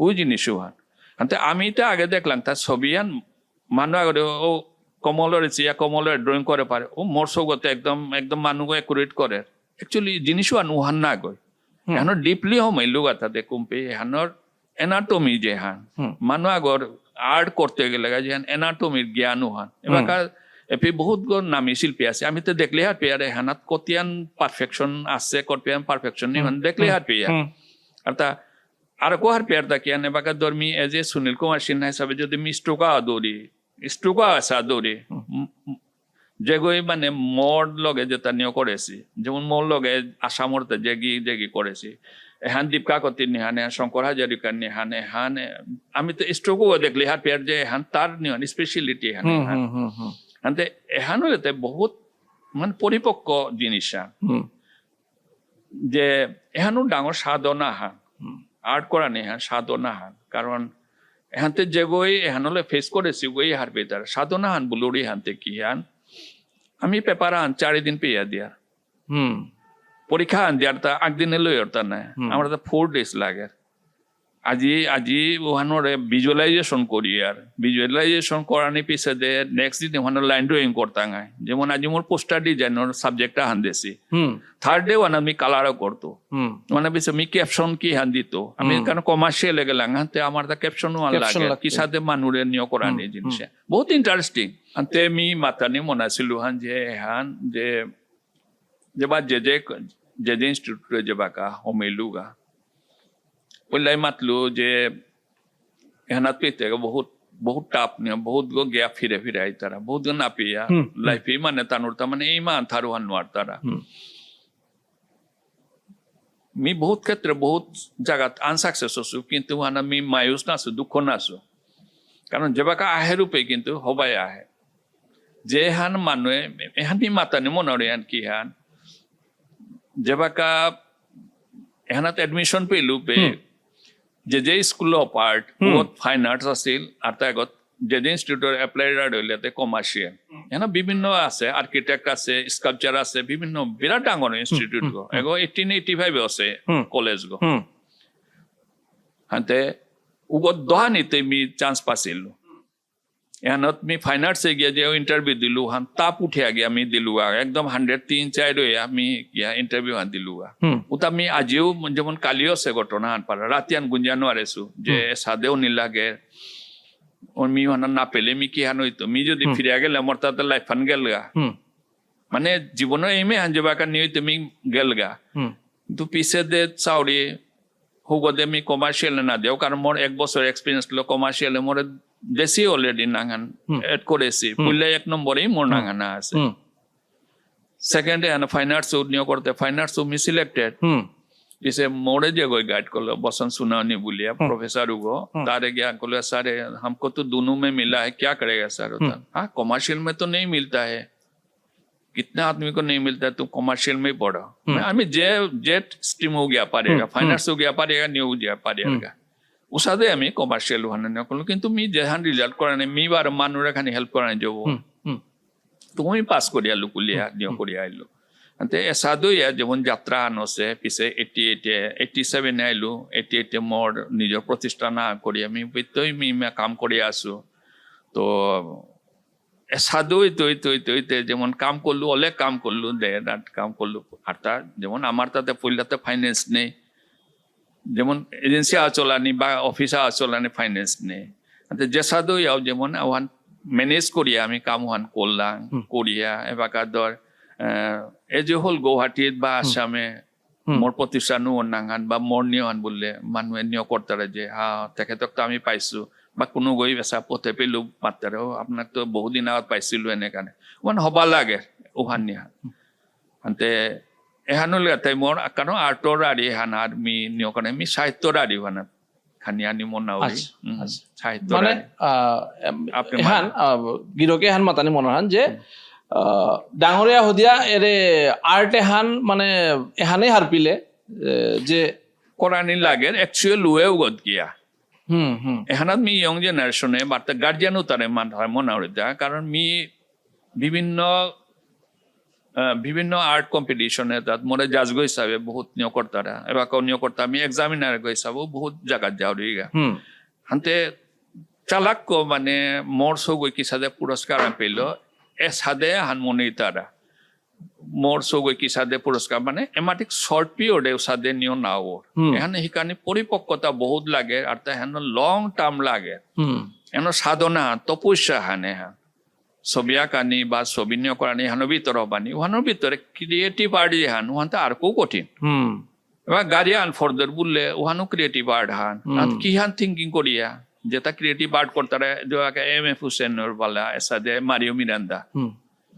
Speaker 1: ওই জিনিস হান আনতে আমি তো আগে দেখলাম তা ছবিয়ান মানুষ আগে ও কমলের চিয়া কমলের ড্রয়িং করে পারে ও মোর সগতে একদম একদম মানুষ একুরেট করে অ্যাকচুয়ালি জিনিসও আন উহান না গয় এখন ডিপলি হমাইলু কথা দেখুম পে হানর এনাটমি যে হান মানুষ আগর আর্ট করতে গেলে যে এনাটমির জ্ঞানও হান এবার এপি বহুত নামী শিল্পী আছে আমি তো দেখলে হাত পেয়ারে হানাত কতিয়ান পারফেকশন আছে কতিয়ান পারফেকশন নেই দেখলে হাত পেয়া আর তা আর কো হার পেয়ার তা কিয়ান এবার ধর্মী এজ এ সুনীল কুমার সিনহা হিসাবে যদি আমি স্ট্রোকা আসা দৌড়ি যেগুই মানে মোর লগে যেটা নিয়ে করেছি যেমন মোর লগে আসামর জেগি করেছি এহান দীপকা কতির নিহানে শঙ্কর হাজারিকার নিহানে হানে আমি তো স্ট্রোকও দেখলি হার পেয়ার যে হান তার নিহান স্পেশালিটি হানে হানতে এহান হইতে বহুত মানে পরিপক্ক জিনিস যে এহানো ডাঙর সাধনা হান আর্ট করা নেই হান সাধনা হান কারণ এহানতে যেগই এহানলে ফেস করেছি ওই হার পেতার সাধনা হান বুলুরি হানতে কি হান আমি পেপার আন 4 দিন পেয়া দিয়া পরীক্ষা আন দিয়ার তা একদিনে লই ওরতা না আমার তো 4 days লাগে আজি ওহানোরে ভিজুয়ালাইজেশন করি আর ভিজুয়ালাইজেশন করানি পিছে দে নেক্সট দিন ওহানো লাইন ড্রয়িং করতাম যেমন আজি মোর পোস্টার ডিজাইনের সাবজেক্টটা হান দেছি থার্ড ডে ওয়ান আমি কালারও করতো মানে পিছে আমি ক্যাপশন কি হান দিত আমি কারণ কমার্শিয়াল গেলাম হাতে আমার তা ক্যাপশনও আন লাগে কি সাথে মানুরে নিয় করানি জিনিস বহুত ইন্টারেস্টিং আনতে আমি মাতানি মনাছিলু হান যে বা যে ইনস্টিটিউটে যে বাকা হোমেলুগা ওলাই মাতলু যে এহানাত পেতে বহুত টাপ নিয়ে বহুত গো গিয়া ফিরে আই তারা বহুত গো না পিয়া লাইফে মানে তানুর তা মানে এই মান থারু হানুয়ার তারা মি বহুত ক্ষেত্রে বহুত জায়গা আনসাকসেস হসু কিন্তু হানা মি মায়ুস নাসু দুঃখ নাসু কারণ যে বাকা আহে রূপে কিন্তু হবাই আহে যে হান মানুয়ে এহান মি মাতানি মনরে হান কি হান যে বাকা এহানাত এডমিশন পেলু পে যে স্কুল অফ আর্ট বহুত ফাইন আর্টস আছিল আর তা আগত যে ইনস্টিটিউটর এপ্লাইড আর্ট হইলে কমার্শিয়াল এখানে বিভিন্ন আছে আর্কিটেক্ট আছে স্কাল্পচার আছে বিভিন্ন বিরাট ডাঙর ইনস্টিটিউট গো এগো 1885 আছে কলেজ গো হাতে উগত দহানিতে মি চান্স পাছিল এহানত মি ফাইন আর্টসে গিয়া যে ইন্টারভিউ দিলু হান তাপ উঠে গিয়া আমি দিলু একদম 103 রয়ে আমি গিয়া ইন্টারভিউ হান দিলু উতা আমি আজিও যেমন কালিও আছে ঘটনা হান পারা রাতিয়ান গুঞ্জানো আরেছু যে সাদেও নিলাগে মি হানা না পেলে মি কি হান হইতো মি যদি ফিরে গেলে আমার তাতে লাইফ হান গেলগা মানে জীবনে এমে হান যাবাকা নিয়ে তুমি গেলগা কিন্তু পিছে দে চাউরি হুগদে মি কমার্শিয়াল না দেও কারণ মোর 1 বছর এক্সপিরিয়েন্স লো কমার্শিয়ালে মোর দেশি অলরেডি নাঙান এড করেছি পুলে 1 নম্বরেই মোর নাঙানা আছে সেকেন্ডে আনা ফাইন আর্টস নিয়ে করতে ফাইন আর্টস মি সিলেক্টেড इसे मोड़े जगह गाइड कर लो बसंत सुनानी बोलिए प्रोफेसर उगो तारे गया बोले सर हमको तो दोनों में मिला है क्या करेगा सर होता हाँ कमर्शियल में तो नहीं मिलता है कितने आदमी को नहीं मिलता है तुम कमर्शियल में ही पढ़ो मैं जेट स्ट्रीम हो गया पारेगा फाइन आर्ट्स हो गया पारेगा न्यू हो गया पारेगा उसादे हमें कमर्शियल होने न करो किंतु मी जहां रिजल्ट कराने मी बार मानुरा खानी हेल्प कराने जो वो তুমি পাস করিয়া লুকুলিয়া নিয় করিয়া আইলো আনতে এসাদু ইয়া যেমন যাত্রা আনছে পিছে 87 আইলো 88 মোর নিজৰ প্রতিষ্ঠান করি আমি বিতই মি কাম কৰি আছো তো এসাদু তো যেমন কাম করলু অলে কাম করলু দে কাম করলু আর তা যেমন আমার তাতে পইলাতে ফাইন্যান্স নেই যেমন এজেন্সি আচলানি বা অফিস আচলানি ফাইন্যান্স নেই আনতে যেসাদু ইয়াও যেমন আওয়ান মেনেজ করিয়া আমি কাম হান করলাম করিয়া এবাকার ধর এই যে হল গুয়াহাটিত বা আসামে মোর প্রতিষ্ঠানো নাঙান বা মোর নিয়ন বললে মানুহে নিয় করতারে যে হ্যাঁ তেখেতক তো আমি পাইছো বা কোনো গৈ বেচা পথে পেলো মাত্তারে আপনাক তো বহুদিন আগত পাইছিলো এনেকানে মানে হবা লাগে ওহান Nihan ante ehanul gatai mor kano artor ari hanar mi nyokane mi sahitor ari bana khaniani monauri sahitor
Speaker 2: মানে
Speaker 1: আপনি
Speaker 2: এহান গিরকে এহান মাতানি মনে হান যে ডাঙৰীয়া হদিয়া এৰে আৰ্ট এহান মানে এহানেই হাৰপিলে যে
Speaker 1: korani lager actual lueu god kia
Speaker 2: হুম হুম
Speaker 1: এখানত মি ইয়ং জেনারেশনে বার্তা গার্জিয়ানও তারে মনে হইতা কারণ মি বিভিন্ন আর্ট কম্পিটিশনে তাত মোরে জাজ গৈ হিসাবে বহুত নিয়োগকর্তারা এবার নিয়োগকর্তা আমি এক্সামিনার গৈ হিসাবে বহুত জায়গাত যাও রিগা
Speaker 2: হুম
Speaker 1: হান্তে চালাক মানে মোর সগৈ কি সাদে পুরস্কার পেল এ সাদে হান মনে তারা মোর সগৈ কি সাদে পুরস্কার মানে এমাটিক শর্ট পিরিয়ডে সাদে নিও নাও এখানে হিকানি পরিপক্কতা বহুত লাগে আর তা হেন লং টার্ম লাগে
Speaker 2: হুম
Speaker 1: এন সাধনা তপস্যা হানে হা ছবি আঁকানি বা ছবি নিয়োগ করানি হানোর ভিতর হবানি ওহানোর ভিতরে ক্রিয়েটিভ আর্ট যে হান ওহান তো আর কেউ কঠিন
Speaker 2: হুম
Speaker 1: এবার গার্জিয়ান ফর্দার বললে ওহানো ক্রিয়েটিভ আর্ট হান কি হান থিঙ্কিং করিয়া যেটা ক্রিয়েটিভ আর্ট করতারা এম.এফ. হুসেনের বালা এসাদে মারিও মিরান্দা
Speaker 2: হুম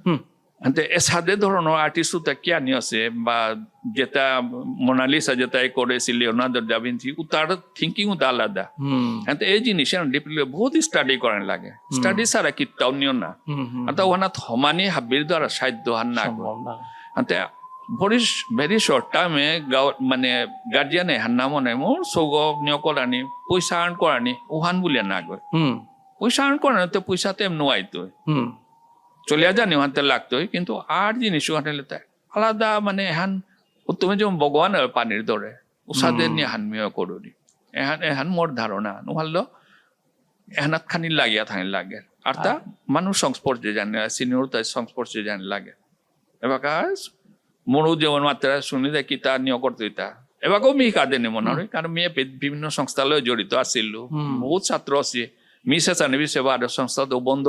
Speaker 2: হুম
Speaker 1: ante এসাদে ধরনের আর্টিস্ট তো কি আনি আছে বা যেটা মোনালিসা যেটা করেছিল লিওনার্দো দা ভিঞ্চি তার থিঙ্কিং তো আলাদা
Speaker 2: হুম
Speaker 1: ante এই জিনিস ডিপলি বহুত স্টাডি করেন লাগে স্টাডি সারা কিতাও নিও না ante ওহানা থমানি হাবির দ্বারা সাধ্য হান না ante ভেরি শর্ট টাইমে মানে গার্জিয়ানে হান্না মনে মোর সৌগ নিয় করানি পয়সা আর্ন করানি ওহান বলে না গো পয়সা আর্ন করানি তো পয়সা তো এমন আইতো চলে জানি ওখানতে লাগতোই কিন্তু আর জিনিস ওখানে আলাদা মানে এহান তুমি যেমন ভগবানের পানির দরে উষাদের নিয়ে হানমিও করুনি এহান মোর ধারণা নহল এহানাত খানি লাগিয়া থাকি লাগে আর তা মানুষ সংস্পর্শে জানে সিনিয়র তাই সংস্পর্শে জানে লাগে এবার মোরও যেমন মাত্রা শুনি দেখি তা নিয়ে করতে তা এবারও মি কাঁদে নি মনে হয় কারণ মেয়ে বিভিন্ন সংস্থালয় জড়িত আছিল বহুত ছাত্র আছে মি সেচানি সেবা সংস্থা তো বন্ধ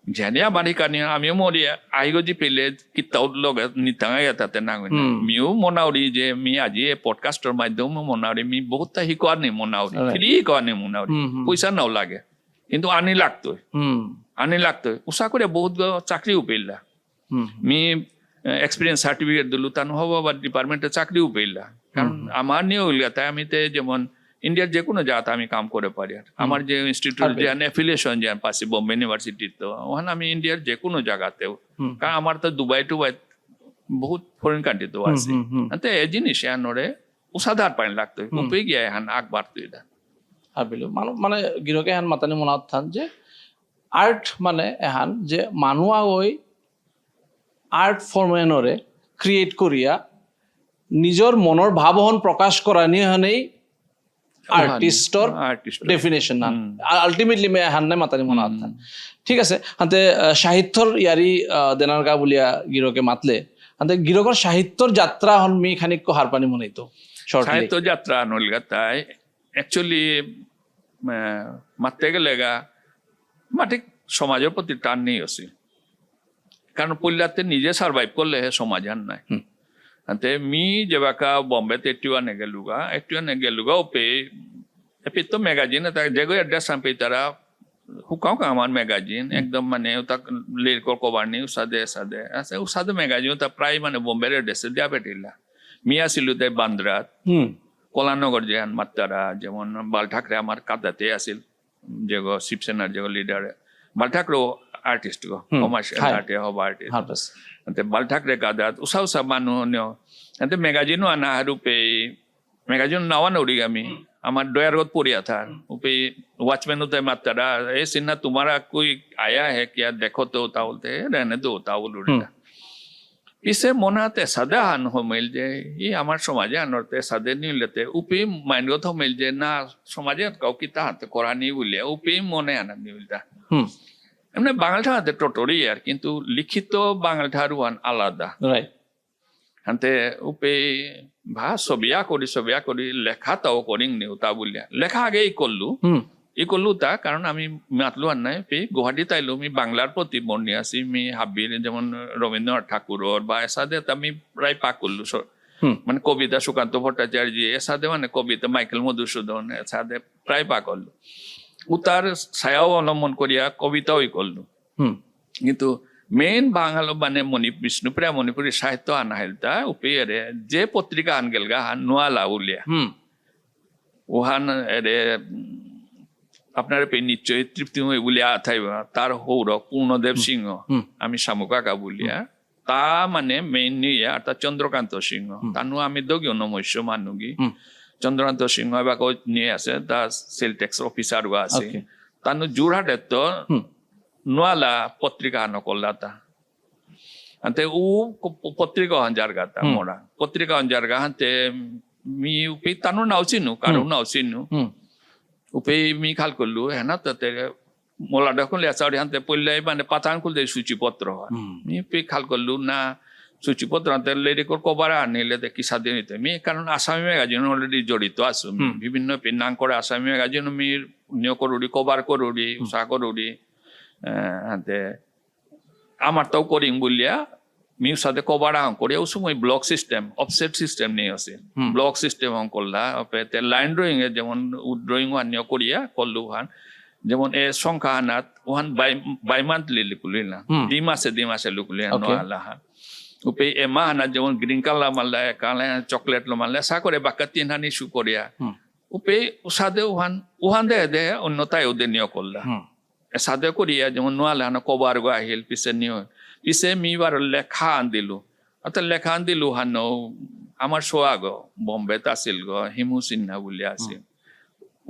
Speaker 1: জানিয়া বাড়ি কানি আমিও মরি আহিগজি পেলে কিতাও লগে নিতাঙাই তাতে নাঙে মিও মনাউরি যে মি আজি পডকাস্টর মাধ্যমে মনাউরি মি বহুত শিকোৱা নি মনাউরি ফ্রি শিকোৱা নি মনাউরি পয়সা নাও লাগে কিন্তু আনি লাগতোই উষা করে বহুত চাকরিও পেলা মি এক্সপিরিয়েন্স সার্টিফিকেট দিলু তা নহব বা ডিপার্টমেন্টে চাকরিও পেলা কারণ আমার নিয়ে হইল তাই আমি যেমন ইন্ডিয়ার যে কোনো জায়গাতে আমি কাম করে পারি আর আমার যে ইনস্টিটিউট যে অ্যাফিলিয়েশন যে পাশে বোম্বে ইউনিভার্সিটির তো ওখানে আমি ইন্ডিয়ার যে কোনো জায়গাতেও কারণ আমার তো দুবাই টুবাই বহুত ফরেন কান্ট্রি তো আছে তো এই জিনিস এহানরে উষাধার পানি লাগতো উপে গিয়া এহান আগ বাড়তো এটা
Speaker 2: ভাবিলো মানে গিরকে এহান মাতানি মনত থান যে আর্ট মানে এহান যে মানুহ হৈ আর্ট ফর্মেনরে ক্রিয়েট করিয়া নিজের মনের ভাবহন প্রকাশ করা নিয়ে হানেই আর্টিস্টর ডেফিনেশন না আলটিমেটলি মে হান্নে মাতানি মনে আত্মান ঠিক আছে হাতে সাহিত্যর ইয়ারি দেনারগা বলিয়া গিরকে মাতলে হাতে গিরকর সাহিত্যর যাত্রা হন মি খানিক হারপানি মনে তো
Speaker 1: সাহিত্য যাত্রা নলগা তাই অ্যাকচুয়ালি মারতে গেলে মাঠে সমাজের প্রতি টান নেই আছে কারণ পল্লাতে নিজে সার্ভাইভ করলে সমাজ আর নাই ante mi jebaka bombe te tuane geluga ope epito magazine ta jego address sampe tara hukau ka aman magazine ekdom mane uta lerko cover ni usade ase usade magazine ta prai mane bombe re address dia petilla mi asilu te bandrat kolanagar jehan mattara jemon bal thakre amar kadate asil jego shipsenar jego leader bal thakre artist go commercial artist ante bal thakre kadat usa manu nyo ante magazine ana harupe magazine nawan origami amar doyar got poriya tha upe watchman utai matara e sinna tumhara koi aya hai kya dekho to ta bolte rehne do ta bolurita ise monate sadahan homel je e amar somaje anorte sade nilete upe mind got homel je na somaje kau kita hat korani bole upe mone ana nilta এমনি বাঙালটা হাতে টোটরি আর কিন্তু লিখিত বাঙালটা রুয়ান আলাদা
Speaker 2: রাইট
Speaker 1: হাতে উপে ছবিয়া করি লেখা তাও করিং নিউ তা বলিয়া লেখা আগেই করলু তা কারণ আমি মাতলু আর নাই গুয়াহাটি তাইলো আমি বাংলার প্রতি মনে আছি আমি হাবির যেমন রবীন্দ্রনাথ ঠাকুরর বা এসাদে আমি প্রায় পাক করলু মানে কবিতা সুকান্ত ভট্টাচার্য এসাদে মানে কবিতা মাইকেল মধুসূদন এসাদে প্রায় পাক করলু উতার ছায়াও অবলম্বন করিয়া কবিতাও করলু কিন্তু মেইন বাঙালো মানে বিষ্ণুপ্রিয়া মণিপুরী সাহিত্য আনা হেলতা উপেরে যে পত্রিকা আনগেলগা হান নোয়ালা উলিয়া ওহান এরে আপনার পে নিশ্চয়ই তৃপ্তিময় বলিয়া থাইবা তার হৌর পূর্ণদেব সিংহ আমি শামুকাকা বলিয়া তা মানে মেইন নিয়ে আর তা চন্দ্রকান্ত সিংহ তানু আমি দগিও নমস্য মানুগি চন্দ্রকান্ত সিংহ এবার নিয়ে আছে তা সেল ট্যাক্স অফিসার আছে তানু যোরহাটে তো নোয়ালা পত্রিকা নকল্লা তা ante পত্রিকা হাজার গাতা মোরা পত্রিকা হাজার গা হাতে মি উপে তানু নাউচিনু কারু নাউচিনু উপে মি খাল করলু হেনা তাতে মোলা দেখুন লেসাউরি হাতে পড়লে মানে পাতান খুলতে সূচিপত্র হয় মি উপে খাল করলু না সূচিপত্র হাতে লেডিকর কবার আনিলে দেখি স্বাধীন হইতে মি কারণ আসামি ম্যাগাজিন অলরেডি জড়িত আছো বিভিন্ন নাম করে আসামি ম্যাগাজিন মি নিয়োগ করুড়ি কবার করুড়ি উৎসাহ করুড়ি হাতে আমার তাও করিং বলিয়া মিউ সাথে কবার আং করে ও সময় ব্লক সিস্টেম অফসেট সিস্টেম নিয়ে আসে ব্লক সিস্টেম অং করলা অপেতে লাইন ড্রয়িং এ যেমন ড্রয়িং ওয়ান নিয়ে করিয়া করলু হান যেমন এ সংখ্যা হানাত ওহান বাই মান্থলি লিকুলি না দিমাসে লুকুলি নোয়ালা হান উপে এ মা হানাত যেমন গ্রিন কালার মাল্লা কালা চকলেট লো মাল্লা সা করে বাক্কা তিন হানি শু করিয়া উপে সাদে ওহান দে অন্যতায় ওদের নিয়ে করলা সাদে করিয়া যেমন নোয়ালা হানা কবার গো আহিল পিছে নিয়ে পিছে মিবার লেখা আনদিলু অর্থাৎ লেখা আনদিলু হান আমার সোয়া গো বম্বেত আছিল গো হিমু সিনহা বলে আছে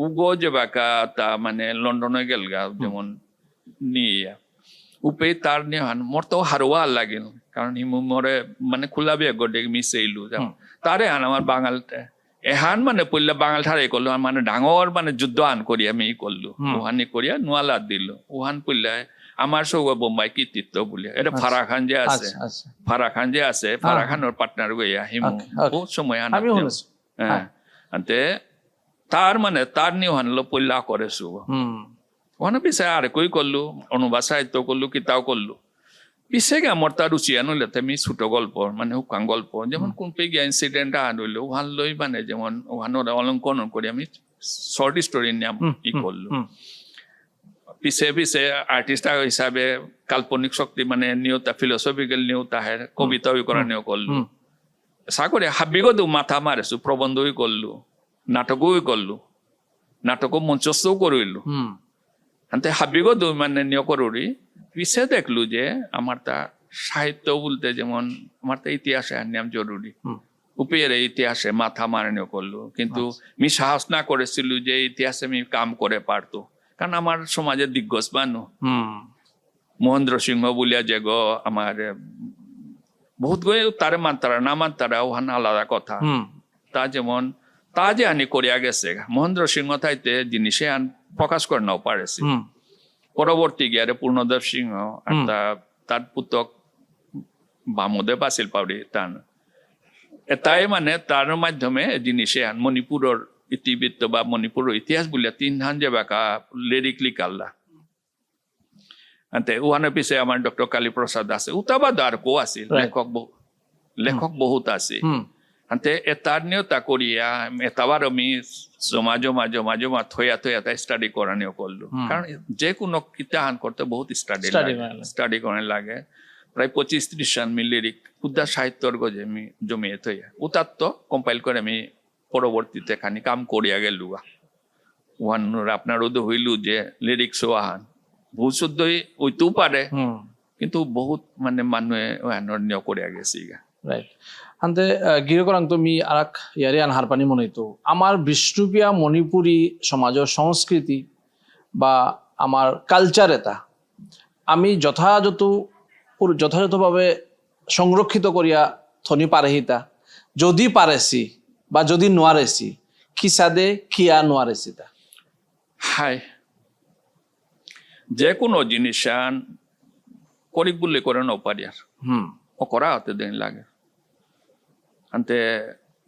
Speaker 1: উগো যে বাকা তা মানে লন্ডনে গেল গা যেমন নিয়া উপে তার নিয়ে হান মোর তো হারোয়া লাগিল কারণ হিমু মরে মানে খোলা বিয়ে গো দেখ মিশাইলু তারে হান আমার বাঙালতে এহান মানে পড়লে বাঙাল ঠারে করলো মানে ডাঙর মানে যুদ্ধ আন করি আমি করলু ওহানি করিয়া নোয়ালা দিল ওহান পড়লে আমার সৌগ বোম্বাই কৃতিত্ব বলে এটা ফারা খান যে আছে ফারা খানোর পার্টনার গইয়া হিমু বহুত সময় আনা হ্যাঁ আনতে তার মানে তার নিয়ে হানলো পল্লা করে সুগ ওখানে পিছে আর কই করলু অনুবাদ সাহিত্য করলু কিতাও করলু পিছে গে আমার তার রুচি আনলে আমি ছোট গল্প মানে হুকাং গল্প যেমন কোন পে গিয়া ইনসিডেন্ট আনলো ওখান লই মানে যেমন ওখানোর অলঙ্করণ করি আমি শর্ট স্টোরি নিয়ে ই করলু পিছে পিছে আর্টিস্ট হিসাবে কাল্পনিক শক্তি মানে নিয়তা ফিলোসফিক্যাল নিয়তা হে কবিতা করা নিয়ে করলু সাকরে হাবিগো মাথা মারেছু প্রবন্ধই করলু নাটকও করলু নাটকও মঞ্চস্থও করিলু আনতে হাবিগো মানে নিয়ে করুরি পিছে দেখলু যে আমার তা সাহিত্য বলতে যেমন আমার তা ইতিহাসে নিয়ম জরুরি উপের ইতিহাসে মাথা মারানিও করলু কিন্তু আমি সাহস না করেছিল যে ইতিহাসে আমি কাম করে পারতো কারণ আমার সমাজের দিগ্গজ মানুষ মহেন্দ্র সিংহ বলিয়া যে গো আমার বহুত গয়ে তারে মানতারা না মানতারা ওহান আলাদা কথা তা যেমন তা যে আনি করিয়া গেছে মহেন্দ্র সিংহ থাইতে জিনিসে আন প্রকাশ করে নাও পারেছি পরবর্তী গিয়ারে পূর্ণদেব সিংহ আর তার পুতক বামদেব আছিল পাউরি তান এটাই মানে তার মাধ্যমে জিনিসে আন মণিপুরের ইতিবৃত্ত বা মণিপুরের ইতিহাস বলিয়া তিন হান যে বাকা লিরিকলি কাল্লা আনতে ওখানে পিছে আমার ডক্টর কালীপ্রসাদ আছে উতাবাদ আর কো আছিল লেখক বহুত আছে আনতে এটার নিয়তা করিয়া এটাবার আমি জমা থয়া তাই স্টাডি করা নিয়ে করলো কারণ যে কোনো কিতাহান করতে বহুত স্টাডি করে লাগে প্রায় 25-30 রান মি লিরিক উদ্ধার সাহিত্যর গজে আমি জমিয়ে থইয়া উতার তো কম্পাইল করে আমি পরবর্তীতে খানি কাম করিয়া গেলু ওয়ান আপনার ওদের হইলু যে লিরিক্স আহান বহুত শুদ্ধই ওইতেও পারে কিন্তু বহুত মানে মানুহে নিয়ে করিয়া গেছে
Speaker 2: রাইট আনতে গিরকরাং তুমি আরাক ইয়ারে আনহার পানি মনে তো আমার বিষ্ণুপ্রিয়া মণিপুরী সমাজের সংস্কৃতি বা আমার কালচার এটা আমি যথাযথভাবে সংরক্ষিত করিয়া থনি পারেহিতা যদি পারেছি বা যদি নোয়ারেছি কি সাদে কিয়া নোয়ারেছি তা
Speaker 1: হাই যে কোনো জিনিস করি বললে করে নাও পারি আর ও করা হতে দিন লাগে আনতে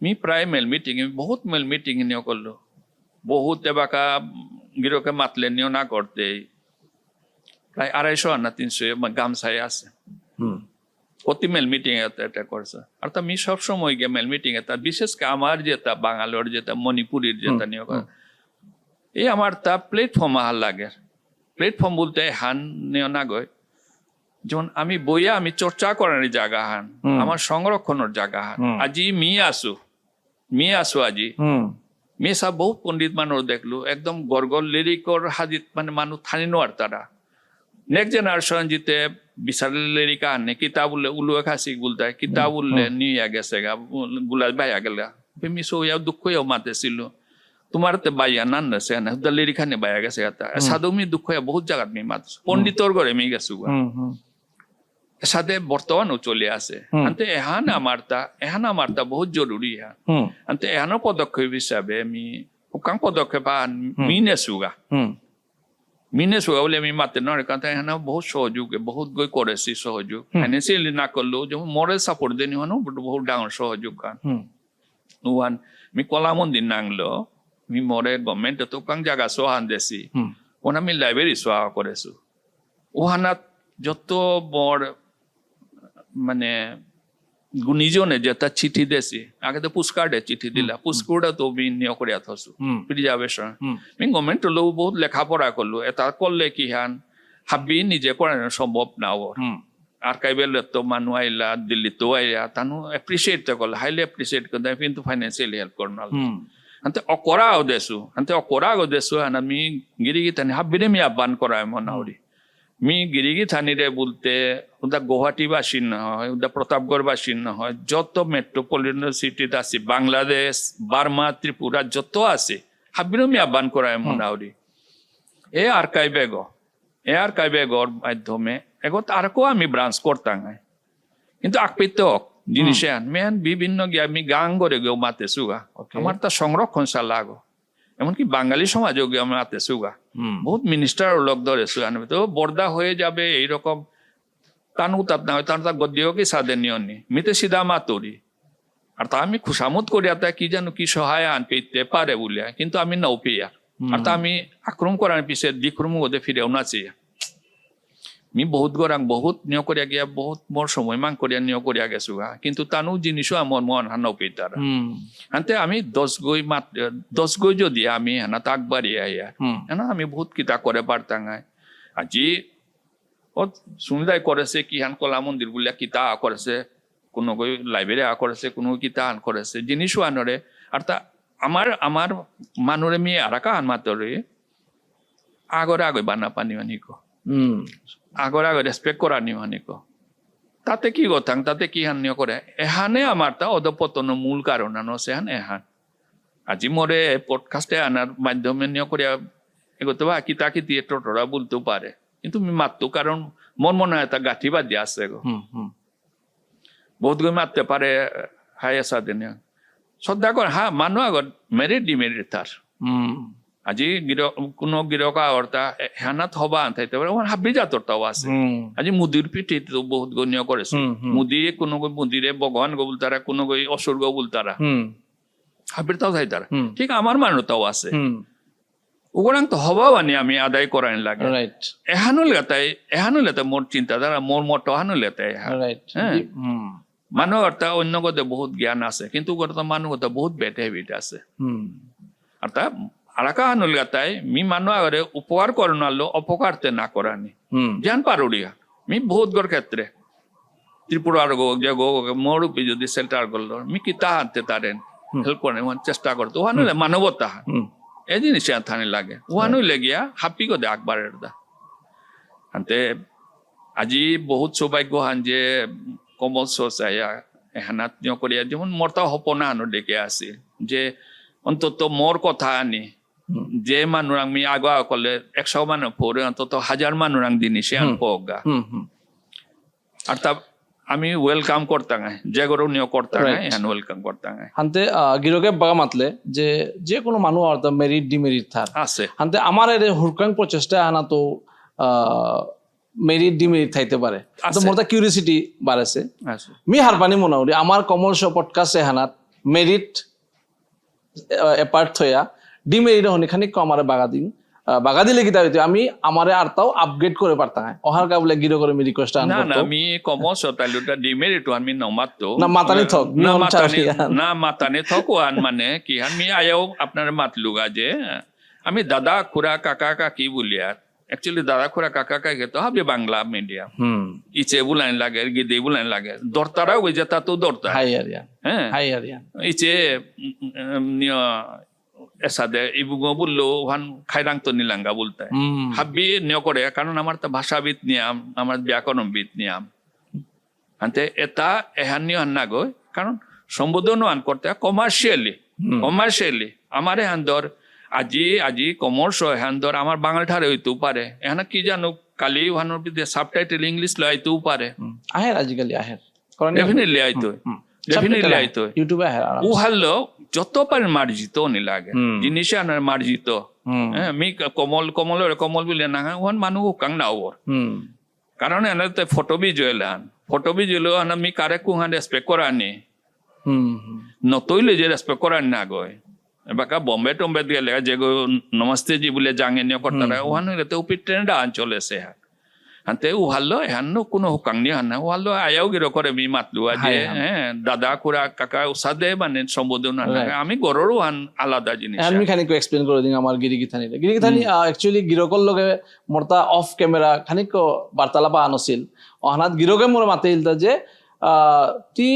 Speaker 1: মি প্রায় মেল মিটিং বহুত মেল মিটিং নিয়ে করলো বহুত এবাকা গিরকে মাতলে নিও না করতে প্রায় 250 না 300 গামছাই আছে প্রতি মেল মিটিং এটা করছে আর তা মি সবসময় গিয়ে মেল মিটিং এটা বিশেষ করে আমার যেটা বাঙালোর যেটা মণিপুরের যেটা নিয়ে এই আমার তা প্ল্যাটফর্ম আহার লাগে প্ল্যাটফর্ম বলতে হান নিও না গয় যেমন আমি বইয়া আমি চর্চা করার জায়গা হান আমার সংরক্ষণের জায়গা হান আজি মি আসু আজি মেসা বহুত পণ্ডিত মানুষ দেখলো একদম গরগর লিরিকর হাজিত মানে মানুষ থানি নোয়ার তারা নেক্সট জেনারেশন জিতে বিচার লিরিকা আনে কিতাব উল্লে উলুয়া খাসিক বলতে কিতাব উল্লে নিয়ে গেছে গা গুলা বাইয়া গেলা মিশো ইয়া দুঃখ মাতেছিল তোমার তে বাইয়া নান সে না লিরিকা নে বাইয়া গেছে সাধু মি দুঃখ বহুত জায়গা মি মাত পণ্ডিতর ঘরে মি গেছু সাথে বর্তমানও চলে আসে আনতে এহান আমারটা বহুত জরুরি হ্যাঁ আনতে এহানো পদক্ষেপ হিসাবে আমি হুকাং পদক্ষেপ মিনে সুগা বলে আমি মাতে নয় কারণ এখানে বহুত সহযোগ বহুত গই করেছি সহযোগ ফাইন্যান্সিয়ালি না করলেও যেমন মরে সাপোর্ট দেনি হনো বহুত ডাঙর সহযোগ কান ওয়ান মি কলা মন্দির নাংলো মি মরে গভর্নমেন্ট তো কাং জায়গা সোহান দেছি ওনা আমি লাইব্রেরি সোহা করেছো ওহানাত যত বড় মানে গুণীজনে যেটা চিঠি দেছি আগে তো পুস্কার্ডে চিঠি দিলা পুস্কুড়া তো আমি নিয়ে করে আথসু প্রিজার্ভেশন আমি গভর্নমেন্ট লোক বহুত লেখাপড়া করলো এটা করলে কি হান হাবি নিজে করানো সম্ভব না ওর আর্কাইভেল তো মানুষ আইলা দিল্লি তো আইলা তানু এপ্রিসিয়েট করলে হাইলি এপ্রিসিয়েট করতে কিন্তু ফাইন্যান্সিয়ালি হেল্প করনাল అంతే ఒక్కరా అవదేసు అంతే ఒక్కరా అవదేసు అని మీ గిరిగి తని হাবিরে মি আহ্বান করা এমন আউরি মি গিরিগি থানিরে বলতে ওদা গুয়াহাটি বাসীন হয় ওদা প্রতাপগড় বাসীন হয় যত মেট্রোপলিটন সিটিতে আছে বাংলাদেশ বার্মা ত্রিপুরা যত আছে হাবিরে মি আহ্বান করা এমন আউরি এ আর্কাইভেগর মাধ্যমে এগত আরকো আমি ব্রাঞ্চ করতাম কিন্তু আকপিত জিনিসে মেন বিভিন্ন আমি গান করে গেও মাতে সুগা আমার তা সংরক্ষণ লাগো এমনকি বাঙালি সমাজও গিয়ে আমি মাতে সুগা বহুত মিনিস্টার লোক ধরে সুগা তো বর্দা হয়ে যাবে এইরকম তানু তাপ না হয় তার গদ্যও কি সাদে নিয়নি মিতে সিধা মাতরি আর তা আমি খুশামত করিয়া তা কি জানো কি সহায় আন পেতে পারে বলিয়া কিন্তু আমি নাও পেয়ার আর তা আমি আক্রমণ করার পিছিয়ে দিক্রম ওদের ফিরেও নাচি মি বহুত গরাং বহুত নিয়োগ করিয়া গিয়া বহুত মোর সময় মান করিয়া নিয়োগ করিয়া গেছো কিন্তু তানু জিনিসও আমার মন হানাও পেতার আনতে আমি 10 গই যদি আমি হানা তাক বাড়িয়ে আইয়া না আমি বহুত কিতা করে পারতাম আজি ও সুনিদাই করেছে কি হান কলা মন্দির বলিয়া কিতা করেছে কোনো গই লাইব্রেরি করেছে কোনো কিতা আন করেছে জিনিসও আনরে আর তা আমার মানুরে মি আরাকা আন মাতরে আগরে বানা পানি মানিকো আগর রেসপেক্ট করা নিহানিক তাতে কি কথাং তাতে কি হান নিয় করে এহানে আমার তা অধপতন মূল কারণ আনো সেহান এহান আজি মরে পডকাস্টে আনার মাধ্যমে নিয় করিয়া এগোতে বা কিতা কি দিয়ে টোটরা বলতেও পারে কিন্তু আমি মারতো কারণ মন মনে হয় তা গাঁঠি বাদ আছে গো বহুত গই মারতে পারে হাই আসা দিন শ্রদ্ধা কর হ্যাঁ মানুষ আগত মেরিট ডিমেরিট তার আজি কোনো গিরকা অর্থা হেনাত হবা আনতে পারে হাবি জাতরটাও আছে আজি মুদির পিঠে তো বহুত গণ্য করেছে মুদিয়ে কোনো মুদিরে ভগবান গো বলতারা কোনো গই অসুর গো বলতারা হাবির তাও তারা ঠিক আমার মানুষটাও আছে ওগুলাং তো হবা বানি আমি আদায় করাই লাগে এহানুল লেতাই মোর চিন্তাধারা মোর মত হানুল লেতাই হ্যাঁ মানুষ অর্থা অন্য গতে বহুত জ্ঞান আছে কিন্তু মানুষ গতে বহুত বেড হ্যাবিট আছে আর তা আলাকা হানুল গাতাই মি মানুষ আগরে উপকার করনালো অপকারতে না করানি জান পারুড়িয়া মি বহুত গর ক্ষেত্রে ত্রিপুরার গো যে গো মরুপি যদি সেন্টার করলো মি কিতা হাতে তারেন হেল্প করে চেষ্টা করতো ওহানুলে মানবতা এই জিনিস থানি লাগে ওহানুলে গিয়া হাপি গদে আকবরের দা আনতে আজি বহুত সৌভাগ্য হান যে কমল সোসাইয়া এহানাত করিয়া যেমন মরতা হপনা হানো ডেকে আসি যে অন্তত মোর কথা আনি যে মানুষ আমি আগা করলে 100 মানুষ পরে অন্তত 1000 মানুষ জিনিসে আনপোগা আর তা আমি ওয়েলকাম করতাম যে গরু নিয়ে করতাম ওয়েলকাম করতাম
Speaker 2: হান্তে গিরকে বাগা মাতলে যে কোনো মানুষ অর্থ মেরিট ডিমেরিট থার
Speaker 1: আছে
Speaker 2: হান্তে আমার এর হুরকাং প্রচেষ্টা আনা তো মেরিট ডিমেরিট থাইতে পারে তো মোরটা কিউরিওসিটি বাড়েছে মি হারপানি মনে করি আমার কমল শো পডকাস্টে হানাত মেরিট এপার্ট থয়া ডিমেরিট হনিখানি আমার বাগা দিলে কি তাই আমি আমারে আর তাও আপগ্রেড করে পারতাম অহার কা বলে গিরো করে মি রিকোয়েস্ট আন
Speaker 1: না না আমি কমল শো তাইলুটা ডিমেরিট আমি নমাতো
Speaker 2: না মাতানি থক
Speaker 1: না মাতানি থক আন মানে কি আমি আয়ও আপনার মাতলুগা যে আমি দাদা খুড়া কাকা কাকি বলিয়া Actually dada khura kaka kai to habbe Bangla medium. Iche bulan lage, gide bulan lage. Dortara we jata to dorta.
Speaker 2: Hai Aryan. Hai Aryan.
Speaker 1: Iche niya এসাদে ইবুগো বললো ওখান খাইরাং তো নিলাঙ্গা বলতে হাবি নিয় করে কারণ আমার তো ভাষাবিদ নিয়াম আমার ব্যাকরণবিদ নিয়াম আনতে এটা এহান নিয় না গো কারণ সম্বোধন আন করতে কমার্শিয়ালি আমার এহান দর আজি কমার্স এহান দর আমার বাঙালি ঠারে হইতেও পারে এহান কি জানো কালি ওহানোর বিদে সাবটাইটেল ইংলিশ লইতেও পারে
Speaker 2: আহের আজিকালি আহের
Speaker 1: ডেফিনেটলি আইতো
Speaker 2: ইউটিউবে আহের
Speaker 1: ও হলো যত পারেন মার্জিত নি লাগে জিনিস আনার মার্জিত মি কমল বলে না ওহান মানুষ কাং না ওর কারণ এনাতে ফটো বি জয়েল আনা মি কারে কুহান রেসপেক্ট করানি নতইলে যে রেসপেক্ট করানি না গয় এবাকা বম্বে টম্বে গেলে যে নমস্তে জি বলে জাঙে নিয়ে করতারা ওহান রেতে উপি ট্রেন্ড আঞ্চলে সে Ante uhallo hanno kuno hukangni hanna uhallo ayau giro kore mi matlu aje dada kura kaka usade mane সম্বোধন না আমি গররও আলাদা জিনিস
Speaker 2: আমি খানিক এক্সপ্লেইন করে দিন আমার গিরিগিথানি অ্যাকচুয়ালি গিরকল লগে মোরতা অফ ক্যামেরা খানিক বার্তালাপ আনছিল অহনাত গিরকে মোর মাতেইল যে তি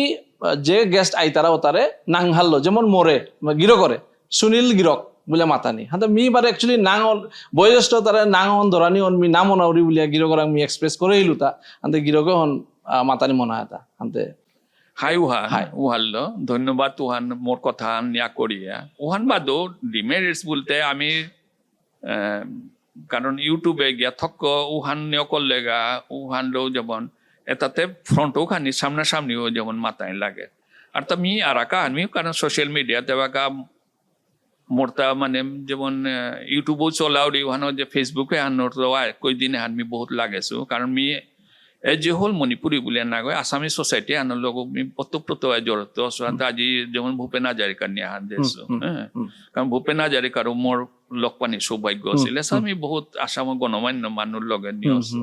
Speaker 2: যে গেস্ট আইতারা ওতারে নাংহাল্লো যেমন মোরে গিরো করে সুনীল গিরক বলে মাতানি হাতে মি বারে অ্যাকচুয়ালি নাং বয়োজ্যেষ্ঠ তারা নাং অন ধরানি অন মি নাম অনাউরি বলিয়া গিরকর আমি এক্সপ্রেস করে হিলুতা হাতে গিরকে হন মাতানি মনা হাতা হাতে
Speaker 1: হাই উহাল্লো ধন্যবাদ উহান মোর কথা নিয়া করিয়া উহান বাদো ডিমেরিটস বলতে আমি কারণ ইউটিউবে গিয়া থক্ক উহান নিয় করলেগা উহানলো যেমন এটাতে ফ্রন্টও খানি সামনাসামনিও যেমন মাতাই লাগে আর তা মি আরাকা আমি কারণ সোশ্যাল মিডিয়াতে বাকা মোরতা মানে যেমন ইউটিউবও চলাওরি ওখানে যে ফেসবুকে আনোর কই দিনে হান মি বহুত লাগেছো কারণ মি এ যে হল মণিপুরি বলে না গয় আসামি সোসাইটি আনোর লোক মি প্রত্যপ্রত জড়িত আজি যেমন ভূপেন হাজারিকার নিয়ে হান দিয়েছো কারণ ভূপেন হাজারিকার মোর লগ পানি সৌভাগ্য আছিলে আমি বহুত আসাম গণমান্য মানুষ লগে নিয়েছো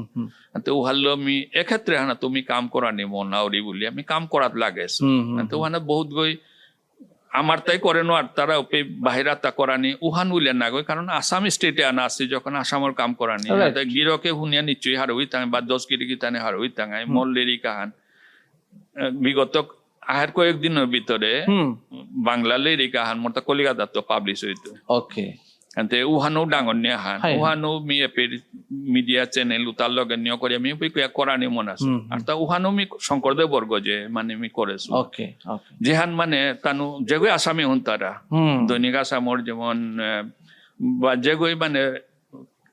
Speaker 1: তো উহাল্লো আমি এক্ষেত্রে হানা তুমি কাম করা নি মনাউরি বলি আমি কাম করাত লাগেছো তো ওখানে বহুত গই আমার তাই করে নো আর তারা ওপে বাহিরা তা করানি উহান বলে না গই কারণ আসাম স্টেটে আনা আছে যখন আসামের কাম করানি গিরকে হুনিয়া নিশ্চয়ই হারুই তাঙে বা 10 গিরি তানে হারুই তাঙাই মল্লেরি কাহান বিগত আহার কয়েকদিনের ভিতরে বাংলা লেরি কাহান মোটা কলিকাতা তো পাবলিশ হইতো
Speaker 2: ওকে
Speaker 1: ante uhano dangon ne han uhano mi epe media channel utar loge niyo kori ami upi kya korani monasu arta uhano mi Sankardev বর্গ যে মানে মি করেছো
Speaker 2: ওকে
Speaker 1: যেহান মানে তানু যেগই আসামি হন্তারা দৈনিক আসামর যেমন বা যেগই মানে